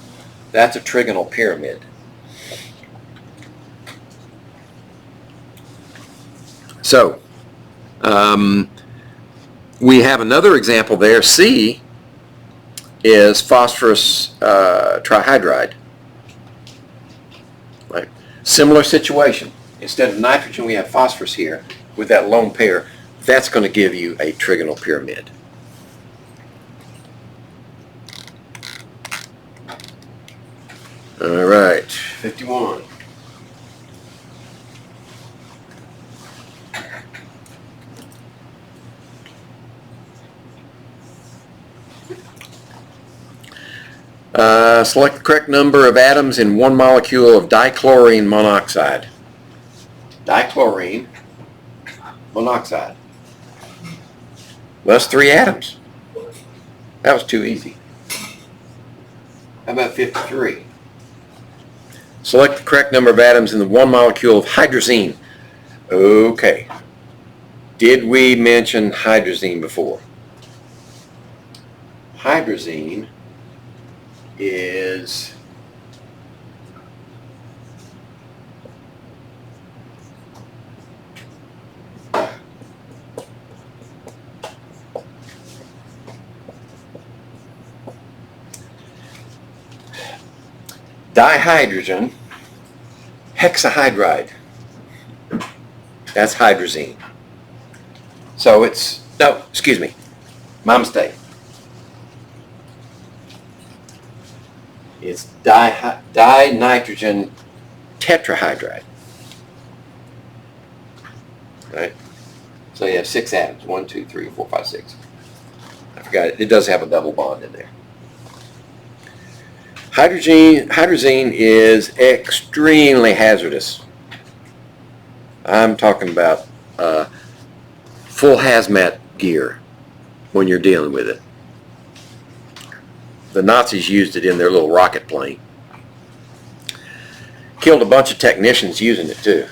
That's a trigonal pyramid. So we have another example there. C is phosphorus trihydride. Right. Similar situation. Instead of nitrogen, we have phosphorus here with that lone pair. That's going to give you a trigonal pyramid. All right, 51. Select the correct number of atoms in 1 molecule of dichlorine monoxide. Dichlorine monoxide. Well, that's 3 atoms. That was too easy. How about 53? Select the correct number of atoms in the 1 molecule of hydrazine. Okay. Did we mention hydrazine before? Hydrazine is dihydrogen hexahydride. That's hydrazine. So it's, no, excuse me, my mistake. It's dinitrogen tetrahydride. Right? So you have 6 atoms. 1, 2, 3, 4, 5, 6. I forgot it. It does have a double bond in there. Hydrazine is extremely hazardous. I'm talking about full hazmat gear when you're dealing with it. The Nazis used it in their little rocket plane. Killed a bunch of technicians using it too.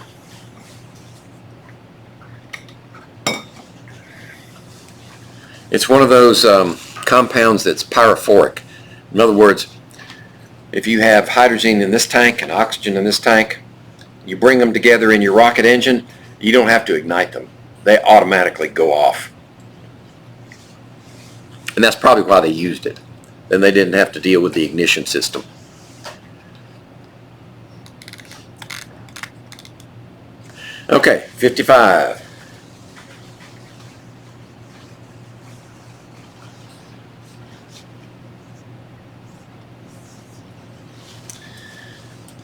It's one of those compounds that's pyrophoric. In other words, if you have hydrazine in this tank and oxygen in this tank, you bring them together in your rocket engine, you don't have to ignite them. They automatically go off. And that's probably why they used it. Then they didn't have to deal with the ignition system. Okay, 55.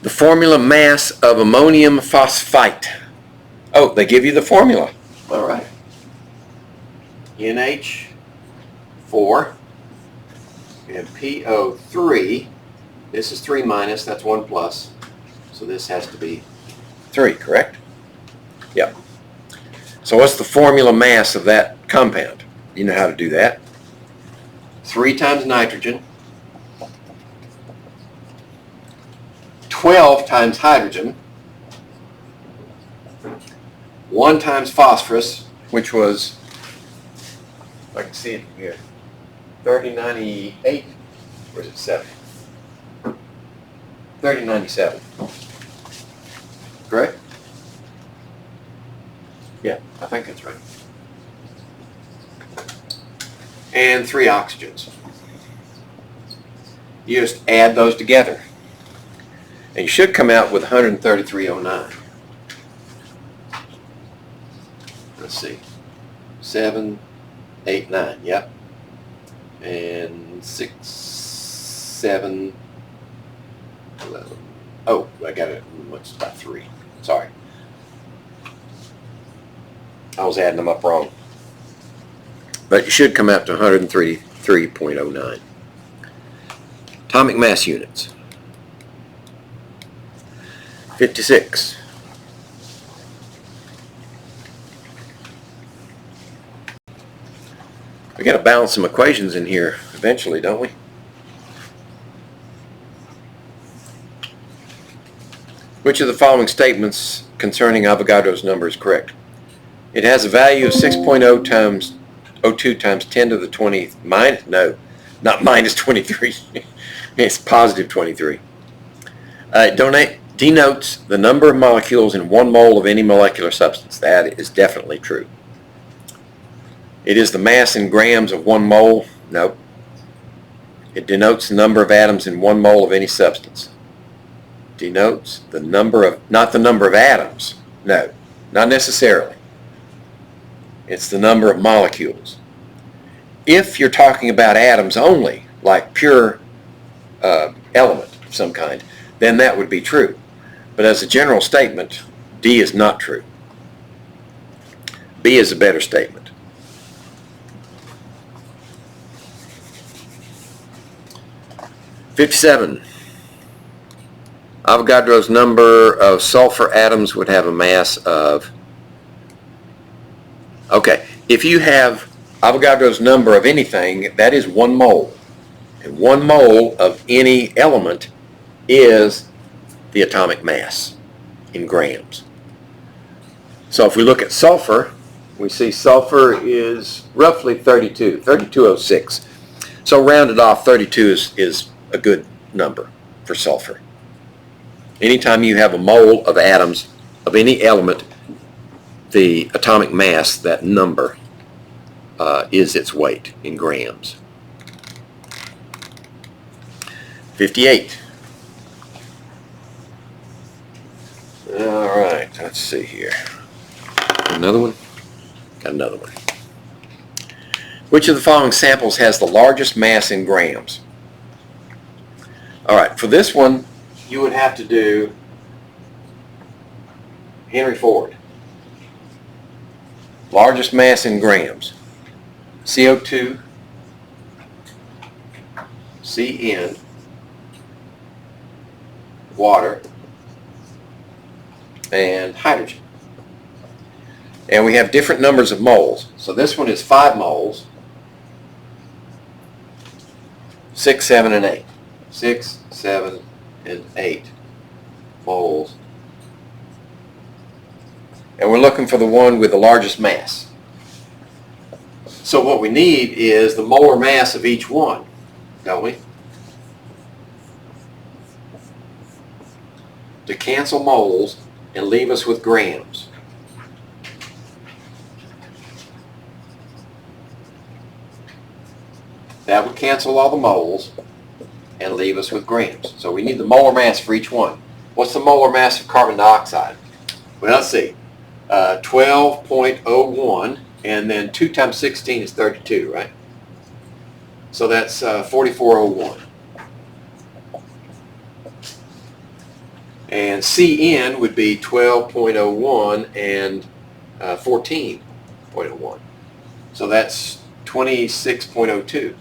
The formula mass of ammonium phosphite. Oh, they give you the formula. All right. NH4 and PO3. This is 3 minus, that's 1 plus. So this has to be 3, correct? Yep. So what's the formula mass of that compound? You know how to do that. 3 times nitrogen, 12 times hydrogen, 1 times phosphorus, which was, I can see it here, 3098, or is it 7? 3097. Correct? Yeah, I think that's right. And 3 oxygens. You just add those together. And you should come out with 13309. Let's see. 7, 8, 9, yep. And 6, 7, 11. Oh, I got it. What's about 3? Sorry. I was adding them up wrong. But you should come out to 133.09. Atomic mass units. 56. We got to balance some equations in here eventually, don't we? Which of the following statements concerning Avogadro's number is correct? It has a value of 6.0 times 02 times 10 to the 20 minus, no, not minus 23. It's positive 23. It denotes the number of molecules in 1 mole of any molecular substance. That is definitely true. It is the mass in grams of 1 mole. Nope. It denotes the number of atoms in 1 mole of any substance. Denotes the number of, not the number of atoms. No, not necessarily. It's the number of molecules. If you're talking about atoms only, like pure element of some kind, then that would be true. But as a general statement, D is not true. B is a better statement. (57) Avogadro's number of sulfur atoms would have a mass of, okay, if you have Avogadro's number of anything, that is 1 mole. And 1 mole of any element is the atomic mass in grams. So if we look at sulfur, we see sulfur is roughly 3206. So rounded off, 32 is a good number for sulfur. Anytime you have a mole of atoms of any element, the atomic mass, that number, is its weight in grams. 58. All right, let's see here. Another one? Got another one. Which of the following samples has the largest mass in grams? All right, for this one, you would have to do Henry Ford. Largest mass in grams. CO2, CN, water, and hydrogen. And we have different numbers of moles. So this one is 5 moles, 6, 7, and 8. 6, 7, and 8 moles. And we're looking for the one with the largest mass. So what we need is the molar mass of each one, don't we? To cancel moles and leave us with grams. That would cancel all the moles and leave us with grams. So we need the molar mass for each one. What's the molar mass of carbon dioxide? Well, let's see. 12.01, and then 2 times 16 is 32, right? So that's 4401. And CN would be 12.01 and 14.01. So that's 26.02.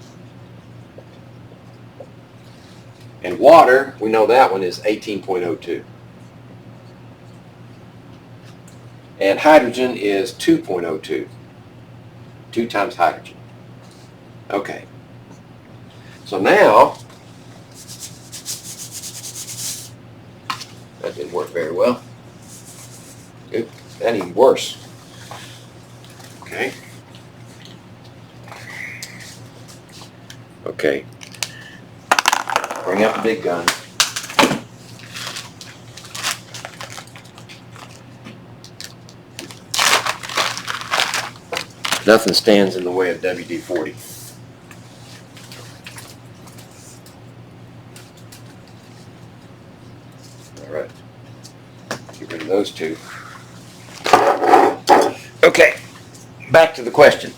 And water, we know that one is 18.02. And hydrogen is 2.02. 2 times hydrogen. Okay. So now, that didn't work very well. Good. That even worse. Okay. Okay. Bring out the big gun. Nothing stands in the way of WD-40. All right. Get rid of those two. Okay. Back to the question.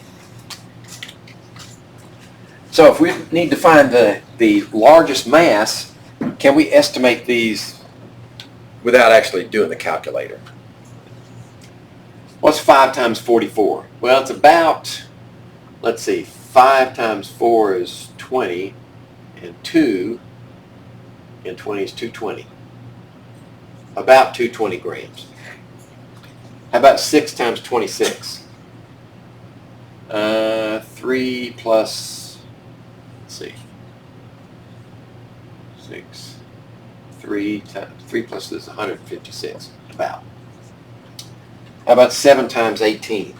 So if we need to find the largest mass, can we estimate these without actually doing the calculator? What's 5 times 44? Well, it's about, let's see, 5 times 4 is 20, and 2 and 20 is 220. About 220 grams. How about 6 times 26? 3 plus, let's see, 6, 3 plus this is 156, about. How about 7 times 18?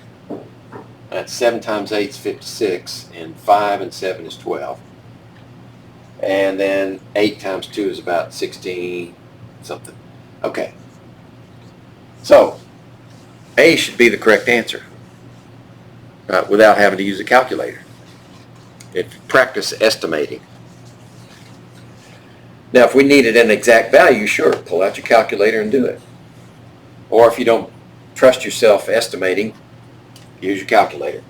That's 7 times 8 is 56, and 5 and 7 is 12. And then 8 times 2 is about 16 something. Okay. So, A should be the correct answer without having to use a calculator. If you practice estimating. Now, if we needed an exact value, sure, pull out your calculator and do it. Or if you don't trust yourself estimating, use your calculator.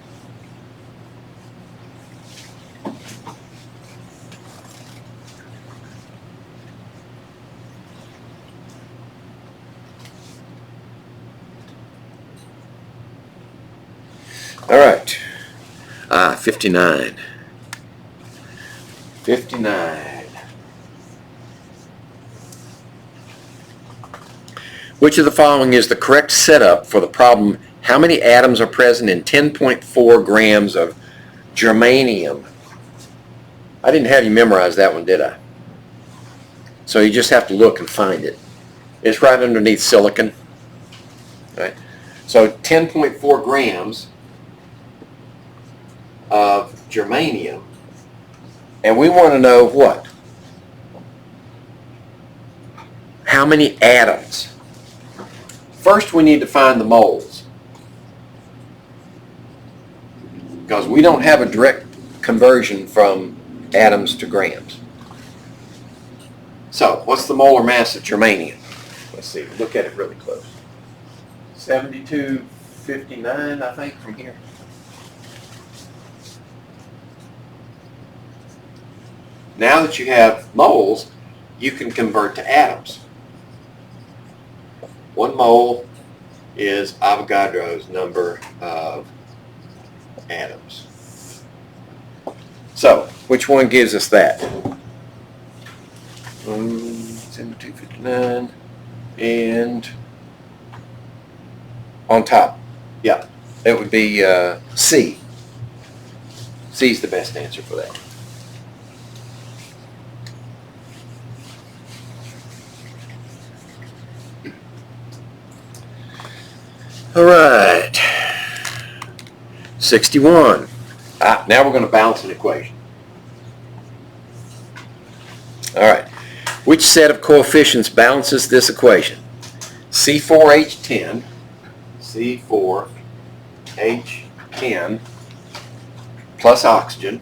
All right. 59. 59. Which of the following is the correct setup for the problem, how many atoms are present in 10.4 grams of germanium. I didn't have you memorize that one, did I? So you just have to look and find it. It's right underneath silicon. Right? So 10.4 grams of germanium. And we want to know what? How many atoms? First we need to find the moles, because we don't have a direct conversion from atoms to grams. So what's the molar mass of germanium? Let's see, look at it really close. 7259, I think, from here. Now that you have moles, you can convert to atoms. 1 mole is Avogadro's number of atoms. So, which one gives us that? 7259, and on top, yeah, it would be C. C is the best answer for that. All right, 61. Now we're going to balance an equation. All right, which set of coefficients balances this equation? C4H10, C4H10 plus oxygen.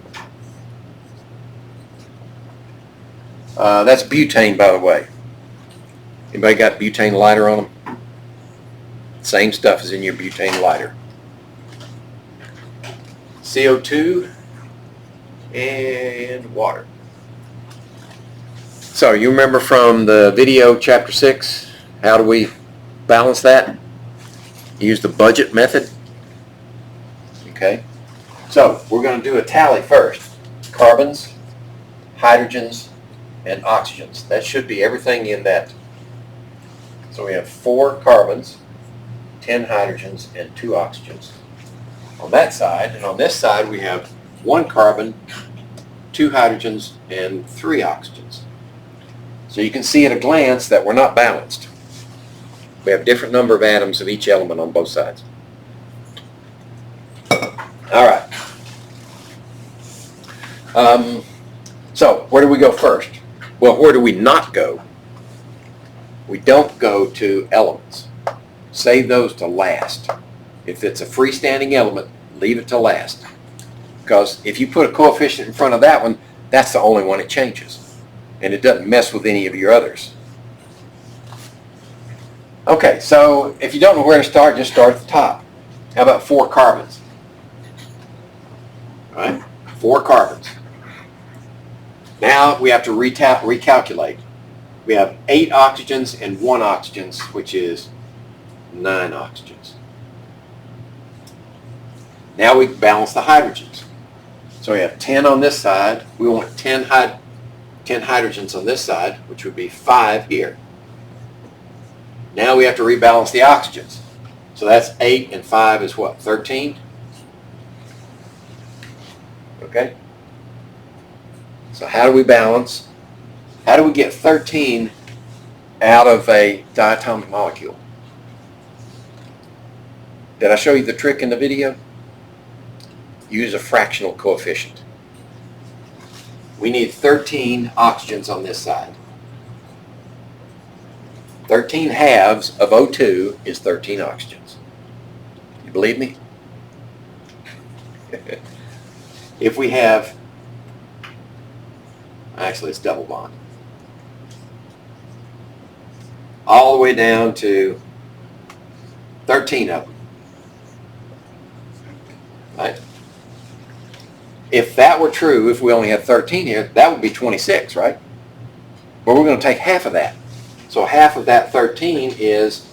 That's butane, by the way. Anybody got butane lighter on them? Same stuff as in your butane lighter. CO2 and water. So you remember from the video chapter 6, how do we balance that? Use the budget method. Okay. So we're going to do a tally first. Carbons, hydrogens, and oxygens. That should be everything in that. So we have 4 carbons, 10 hydrogens, and 2 oxygens on that side. And on this side we have 1 carbon, 2 hydrogens, and 3 oxygens. So you can see at a glance that we're not balanced. We have different number of atoms of each element on both sides. All right. So where do we go first? Well, where do we not go? We don't go to elements. Save those to last. If it's a freestanding element, leave it to last. Because if you put a coefficient in front of that one, that's the only one it changes. And it doesn't mess with any of your others. Okay, so if you don't know where to start, just start at the top. How about 4 carbons? All right, 4 carbons. Now we have to recalculate. We have 8 oxygens and 1 oxygen, which is 9 oxygens. Now we balance the hydrogens. So we have 10 on this side. We want 10 hydrogens on this side, which would be 5 here. Now we have to rebalance the oxygens. So that's 8 and 5 is what? 13? Okay? So how do we balance? How do we get 13 out of a diatomic molecule? Did I show you the trick in the video? Use a fractional coefficient. We need 13 oxygens on this side. 13 halves of O2 is 13 oxygens. You believe me? If we have, actually it's double bond, all the way down to 13 of them. Right? If that were true, if we only had 13 here, that would be 26, right? But we're going to take half of that. So half of that 13 is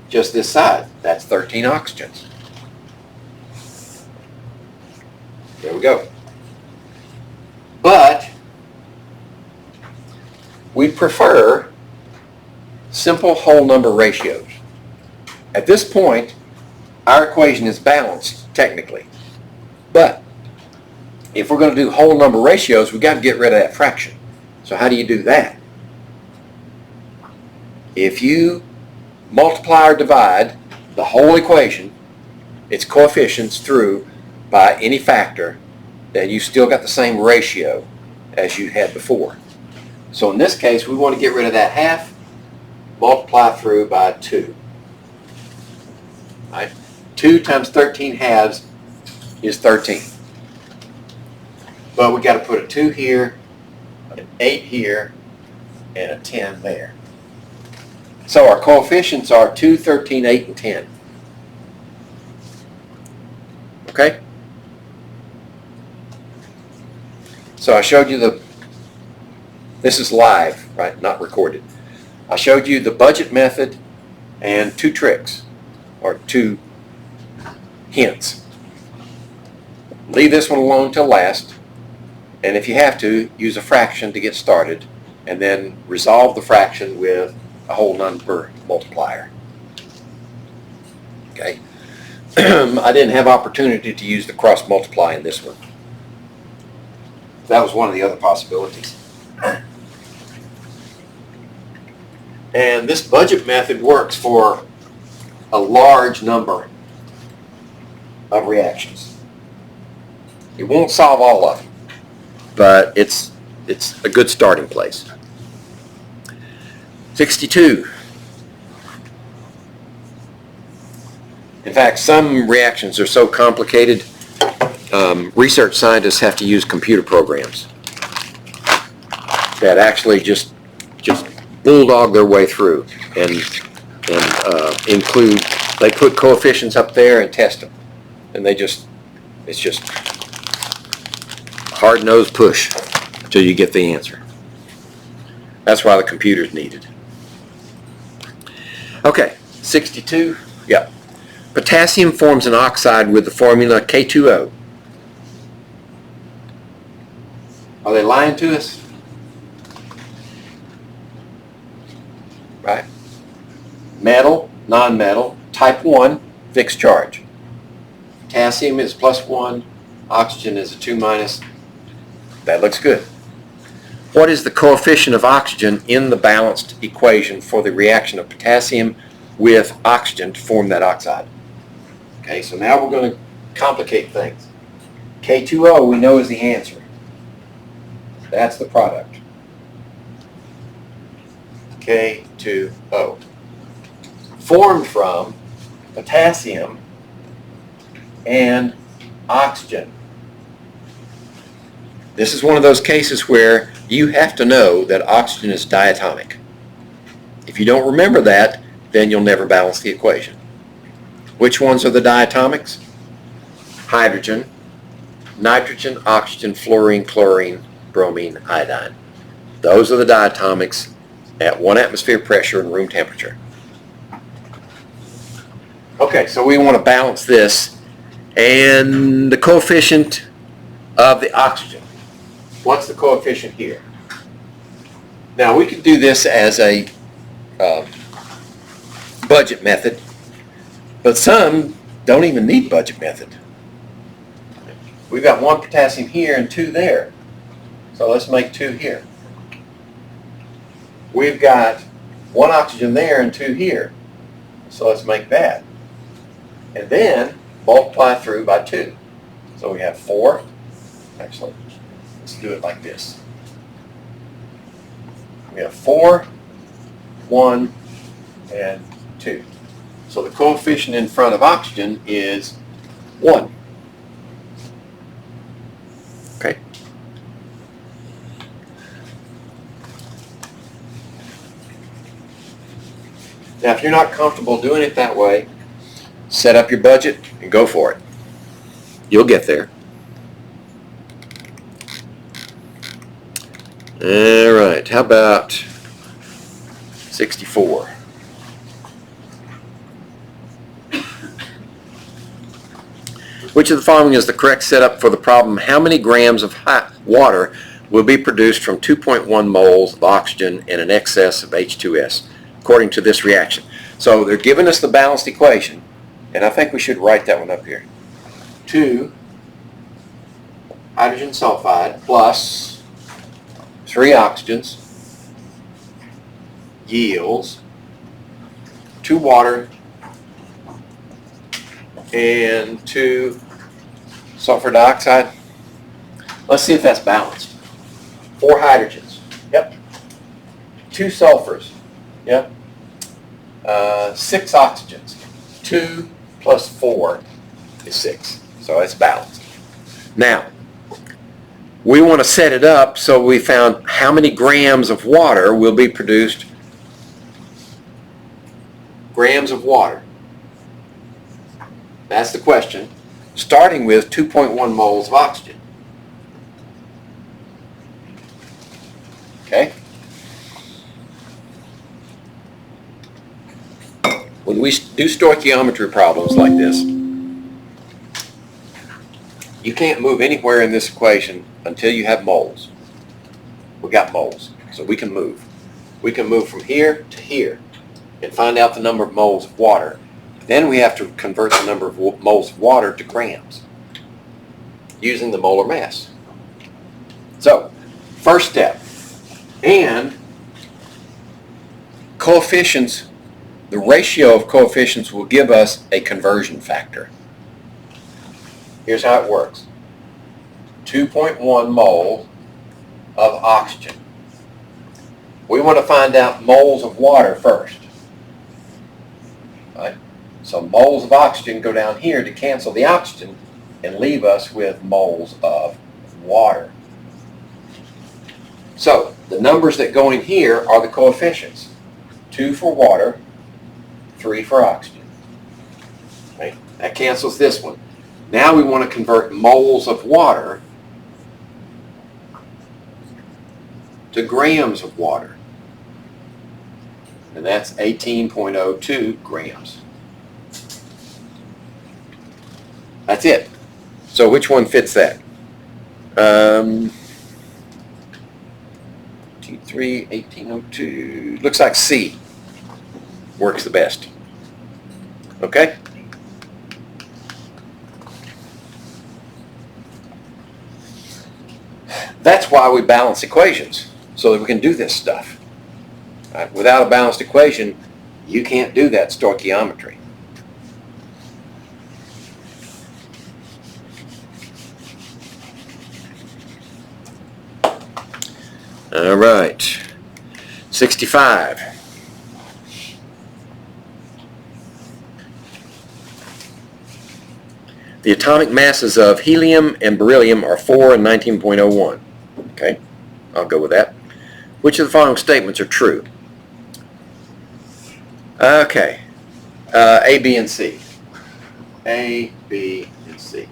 just this side. That's 13 oxygens. There we go. But we prefer simple whole number ratios. At this point, our equation is balanced, technically. But if we're going to do whole number ratios, we've got to get rid of that fraction. So how do you do that? If you multiply or divide the whole equation, its coefficients through by any factor, then you still got the same ratio as you had before. So in this case, we want to get rid of that half, multiply through by 2. Right? 2 times 13 halves is 13. But we got to put a 2 here, an 8 here, and a 10 there. So our coefficients are 2, 13, 8, and 10. Okay? So I showed you this is live, right? Not recorded. I showed you the budget method and 2 tricks, or 2 hints. Leave this one alone till last, and if you have to, use a fraction to get started, and then resolve the fraction with a whole number multiplier. Okay? I didn't have opportunity to use the cross multiply in this one. That was one of the other possibilities. And this budget method works for a large number of reactions. It won't solve all of them, but it's a good starting place. 62. In fact, some reactions are so complicated, research scientists have to use computer programs that actually just bulldog their way through and include, they put coefficients up there and test them, and it's just hard-nosed push until you get the answer. That's why the computer's needed. Okay, 62, yeah. Potassium forms an oxide with the formula K2O. Are they lying to us? Right? Metal, non-metal, type 1, fixed charge. Potassium is +1, oxygen is a 2-. That looks good. What is the coefficient of oxygen in the balanced equation for the reaction of potassium with oxygen to form that oxide? Okay, so now we're going to complicate things. K2O we know is the answer. That's the product. K2O. Formed from potassium and oxygen. This is one of those cases where you have to know that oxygen is diatomic. If you don't remember that, then you'll never balance the equation. Which ones are the diatomics? Hydrogen, nitrogen, oxygen, fluorine, chlorine, bromine, iodine. Those are the diatomics at 1 atmosphere pressure and room temperature. Okay, so we want to balance this, and the coefficient of the oxygen. What's the coefficient here? Now we could do this as a budget method, but some don't even need budget method. We've got 1 potassium here and 2 there, so let's make 2 here. We've got 1 oxygen there and 2 here, so let's make that. And then multiply through by 2. So we have 4. Actually, let's do it like this. We have 4, 1, and 2. So the coefficient in front of oxygen is 1. Okay. Now, if you're not comfortable doing it that way, set up your budget and go for it. You'll get there. All right, how about 64? Which of the following is the correct setup for the problem? How many grams of hot water will be produced from 2.1 moles of oxygen and an excess of H2S, according to this reaction? So they're giving us the balanced equation, and I think we should write that one up here. 2 hydrogen hydrogen sulfide plus 3 oxygens yields 2 water and 2 sulfur dioxide. Let's see if that's balanced. 4 hydrogens. Yep. 2 sulfurs. Yep. 6 oxygens. 2 plus 4 is 6. So it's balanced. Now, we want to set it up so we found how many grams of water will be produced. Grams of water. That's the question. Starting with 2.1 moles of oxygen. Okay? When we do stoichiometry problems like this, you can't move anywhere in this equation until you have moles. We got moles, so we can move. We can move from here to here and find out the number of moles of water. Then we have to convert the number of moles of water to grams using the molar mass. So, first step. And coefficients, the ratio of coefficients will give us a conversion factor. Here's how it works. 2.1 mole of oxygen. We want to find out moles of water first. Right? So moles of oxygen go down here to cancel the oxygen and leave us with moles of water. So the numbers that go in here are the coefficients. 2 for water, 3 for oxygen. Right? That cancels this one. Now we want to convert moles of water to grams of water. And that's 18.02 grams. That's it. So which one fits that? 1802. Looks like C works the best. Okay? That's why we balance equations, so that we can do this stuff. Right? Without a balanced equation, you can't do that stoichiometry. All right, 65. The atomic masses of helium and beryllium are 4 and 19.01. Okay, I'll go with that. Which of the following statements are true? Okay, A, B, and C. A, B, and C.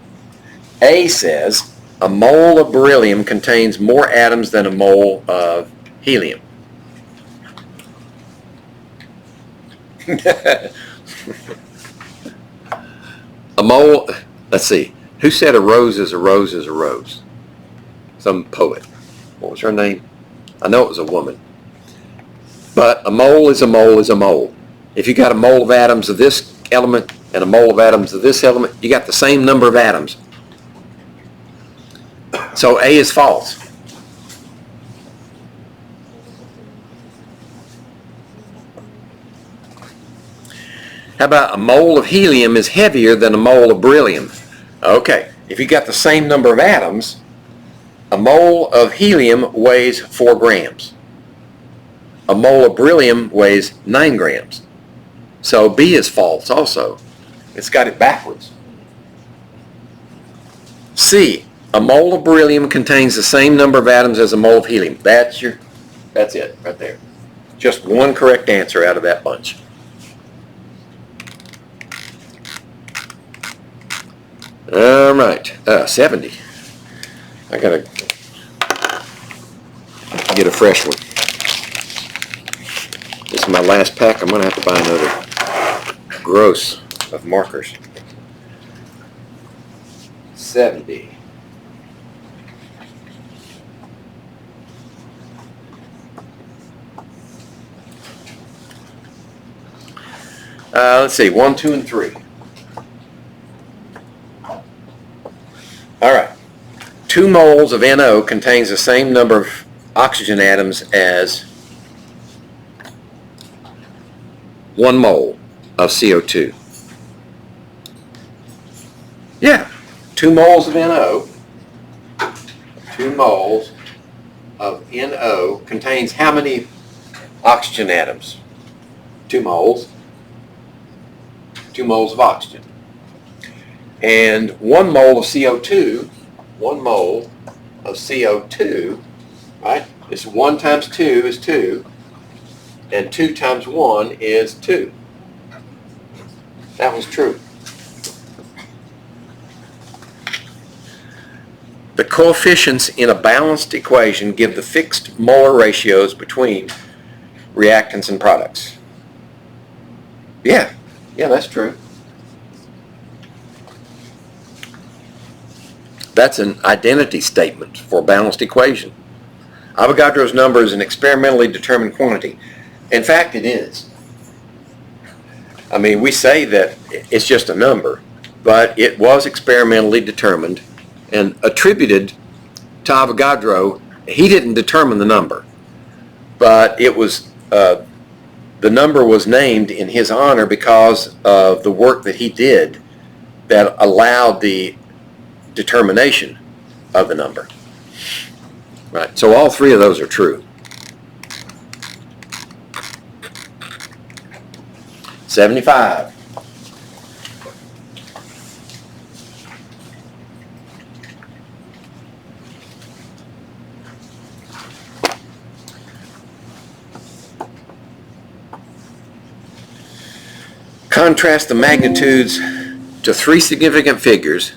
A says a mole of beryllium contains more atoms than a mole of helium. A mole, let's see, who said a rose is a rose is a rose? Some poet. What was her name? I know it was a woman. But a mole is a mole is a mole. If you got a mole of atoms of this element and a mole of atoms of this element, you got the same number of atoms. So A is false. How about a mole of helium is heavier than a mole of beryllium? Okay, if you got the same number of atoms, a mole of helium weighs 4 grams. A mole of beryllium weighs 9 grams. So B is false also. It's got it backwards. C, a mole of beryllium contains the same number of atoms as a mole of helium. That's it right there. Just one correct answer out of that bunch. All right, 70. I gotta get a fresh one. This is my last pack. I'm gonna have to buy another gross of markers. 70. Let's see, 1, 2, and 3. All right. 2 moles of NO contains the same number of oxygen atoms as 1 mole of CO2. Yeah, 2 moles of NO, 2 moles of NO contains how many oxygen atoms? 2 moles. 2 moles of oxygen. And 1 mole of CO2, 1 mole of CO2, right? This 1 times 2 is 2, and 2 times 1 is 2. That was true. The coefficients in a balanced equation give the fixed molar ratios between reactants and products. Yeah, that's true. That's an identity statement for a balanced equation. Avogadro's number is an experimentally determined quantity. In fact, it is. I mean, we say that it's just a number, but it was experimentally determined and attributed to Avogadro. He didn't determine the number, but it was the number was named in his honor because of the work that he did that allowed the determination of the number. Right, so all 3 of those are true. 75. Contrast the magnitudes to 3 significant figures.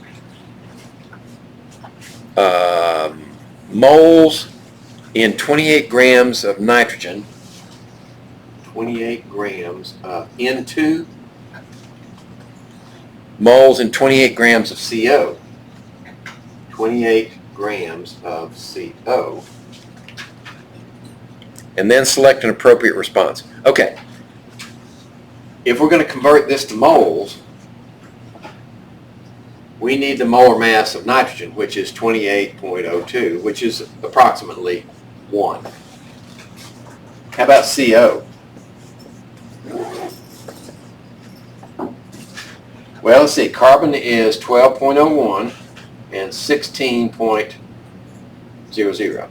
Moles in 28 grams of nitrogen, 28 grams of N2, moles in 28 grams of CO, 28 grams of CO, and then select an appropriate response. Okay, if we're going to convert this to moles, we need the molar mass of nitrogen, which is 28.02, which is approximately 1. How about CO? Well, let's see. Carbon is 12.01 and 16.00.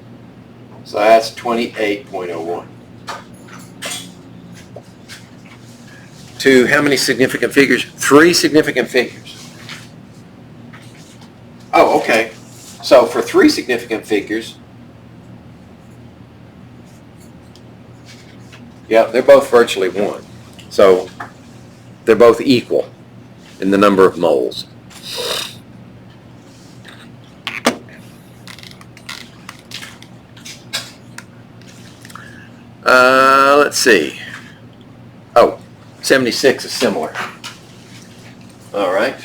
So that's 28.01. To how many significant figures? 3 significant figures. Oh, okay. So for 3 significant figures, yeah, they're both virtually 1. So they're both equal in the number of moles. Let's see. Oh, 76 is similar. All right.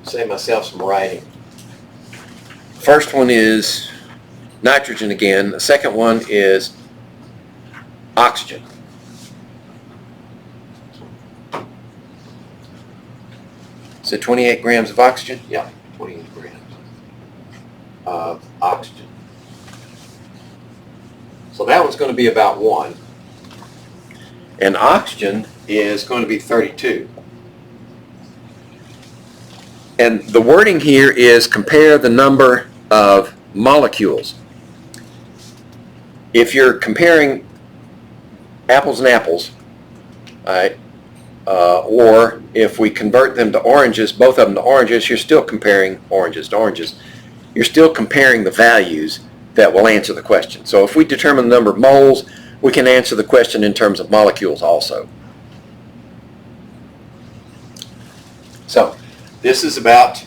Save myself some writing. First one is nitrogen again. The second one is oxygen. So 28 grams of oxygen? Yeah, 28 grams of oxygen. So that one's going to be about 1. And oxygen is going to be 32. And the wording here is compare the number of molecules. If you're comparing apples and apples, right, or if we convert them to oranges, both of them to oranges, you're still comparing oranges to oranges. You're still comparing the values that will answer the question. So if we determine the number of moles, we can answer the question in terms of molecules also. So this is about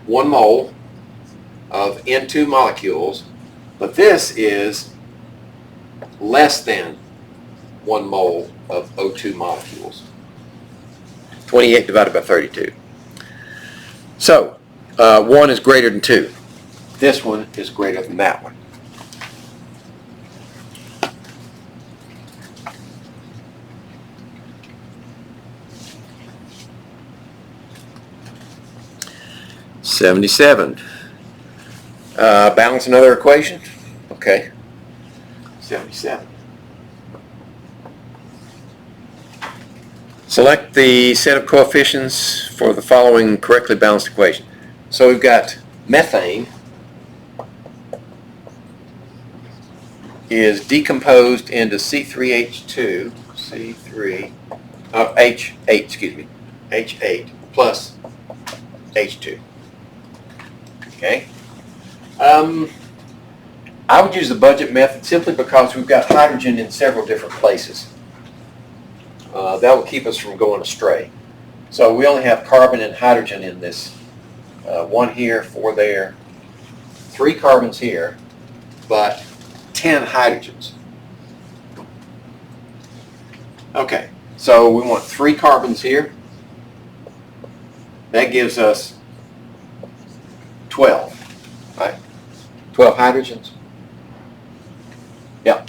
1 mole of N2 molecules, but this is less than 1 mole of O2 molecules. 28 divided by 32. So 1 is greater than 2. This one is greater than that one. 77. Balance another equation. Okay. 77. Select the set of coefficients for the following correctly balanced equation. So we've got methane is decomposed into C3H2, H8 plus H2. Okay. I would use the budget method simply because we've got hydrogen in several different places. That will keep us from going astray. So we only have carbon and hydrogen in this. 1 here, 4 there, 3 carbons here, but 10 hydrogens. Okay, so we want 3 carbons here. That gives us 12, right? 12 hydrogens. Yeah.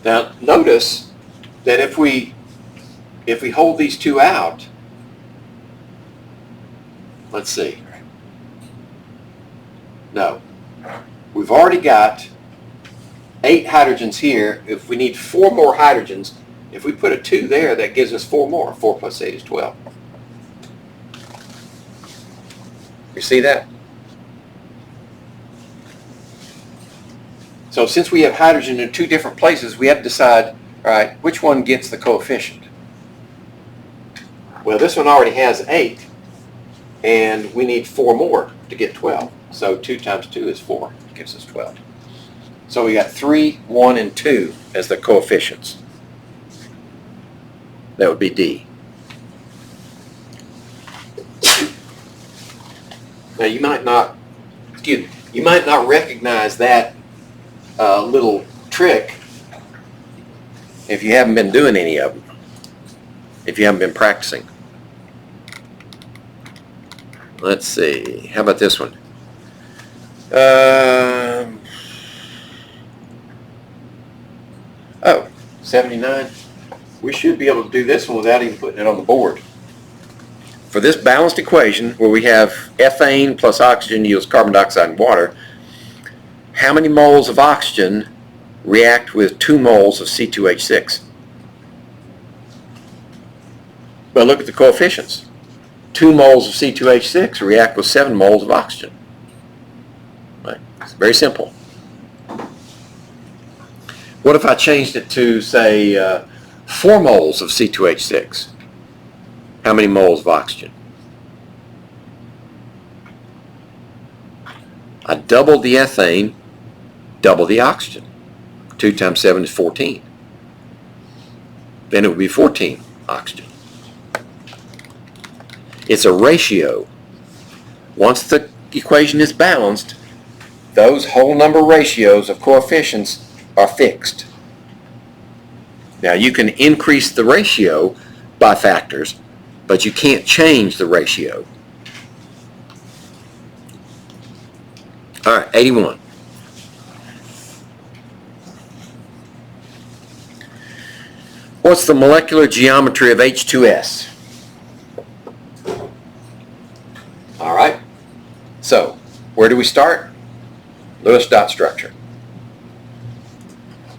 Now notice that if we hold these 2 out, let's see. No. We've already got 8 hydrogens here. If we need 4 more hydrogens, if we put a 2 there, that gives us 4 more. 4 plus 8 is 12. You see that? So since we have hydrogen in 2 different places, we have to decide, all right, which one gets the coefficient? Well, this one already has 8, and we need 4 more to get 12. So 2 times 2 is 4, gives us 12. So we got 3, 1, and 2 as the coefficients. That would be D. Now you might not recognize that little trick if you haven't been doing any of them, if you haven't been practicing. Let's see, how about this one? 79. We should be able to do this one without even putting it on the board. For this balanced equation where we have ethane plus oxygen yields carbon dioxide and water, how many moles of oxygen react with 2 moles of C2H6? Well, look at the coefficients. 2 moles of C2H6 react with 7 moles of oxygen. Right? It's very simple. What if I changed it to, say, 4 moles of C2H6? How many moles of oxygen? I doubled the ethane, double the oxygen. 2 times 7 is 14. Then it would be 14 oxygen. It's a ratio. Once the equation is balanced, those whole number ratios of coefficients are fixed. Now you can increase the ratio by factors, but you can't change the ratio. All right, 81. What's the molecular geometry of H2S? All right, so where do we start? Lewis dot structure.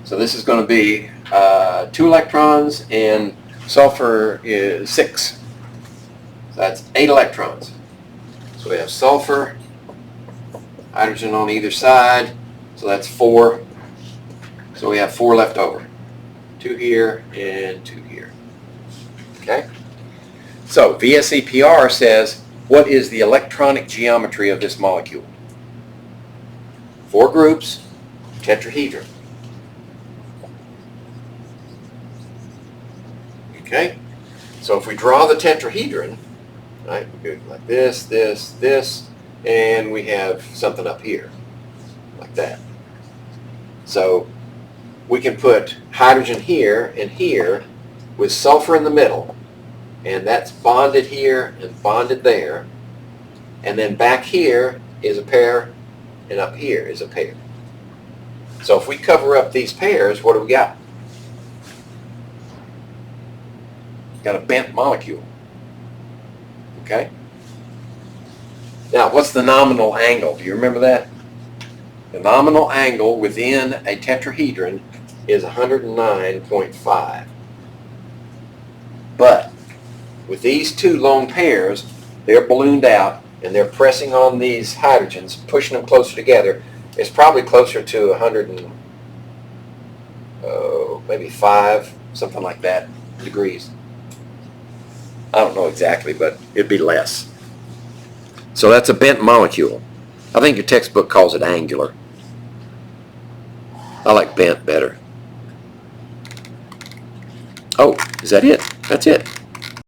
So this is going to be 2 electrons, and sulfur is 6. So that's 8 electrons. So we have sulfur, hydrogen on either side, so that's 4. So we have 4 left over. 2 here and 2 here. Okay? So VSEPR says, what is the electronic geometry of this molecule? 4 groups, tetrahedron. Okay? So if we draw the tetrahedron, right, we go like this, this, this, and we have something up here, like that. So we can put hydrogen here and here with sulfur in the middle, and that's bonded here and bonded there, and then back here is a pair, and up here is a pair. So if we cover up these pairs, what do we got? Got a bent molecule. Okay? Now, what's the nominal angle? Do you remember that? The nominal angle within a tetrahedron is 109.5. But with these two lone pairs, they're ballooned out and they're pressing on these hydrogens, pushing them closer together. It's probably closer to 100 and maybe 5, something like that, degrees. I don't know exactly, but it'd be less. So that's a bent molecule. I think your textbook calls it angular. I like bent better. Oh, is that it? That's it.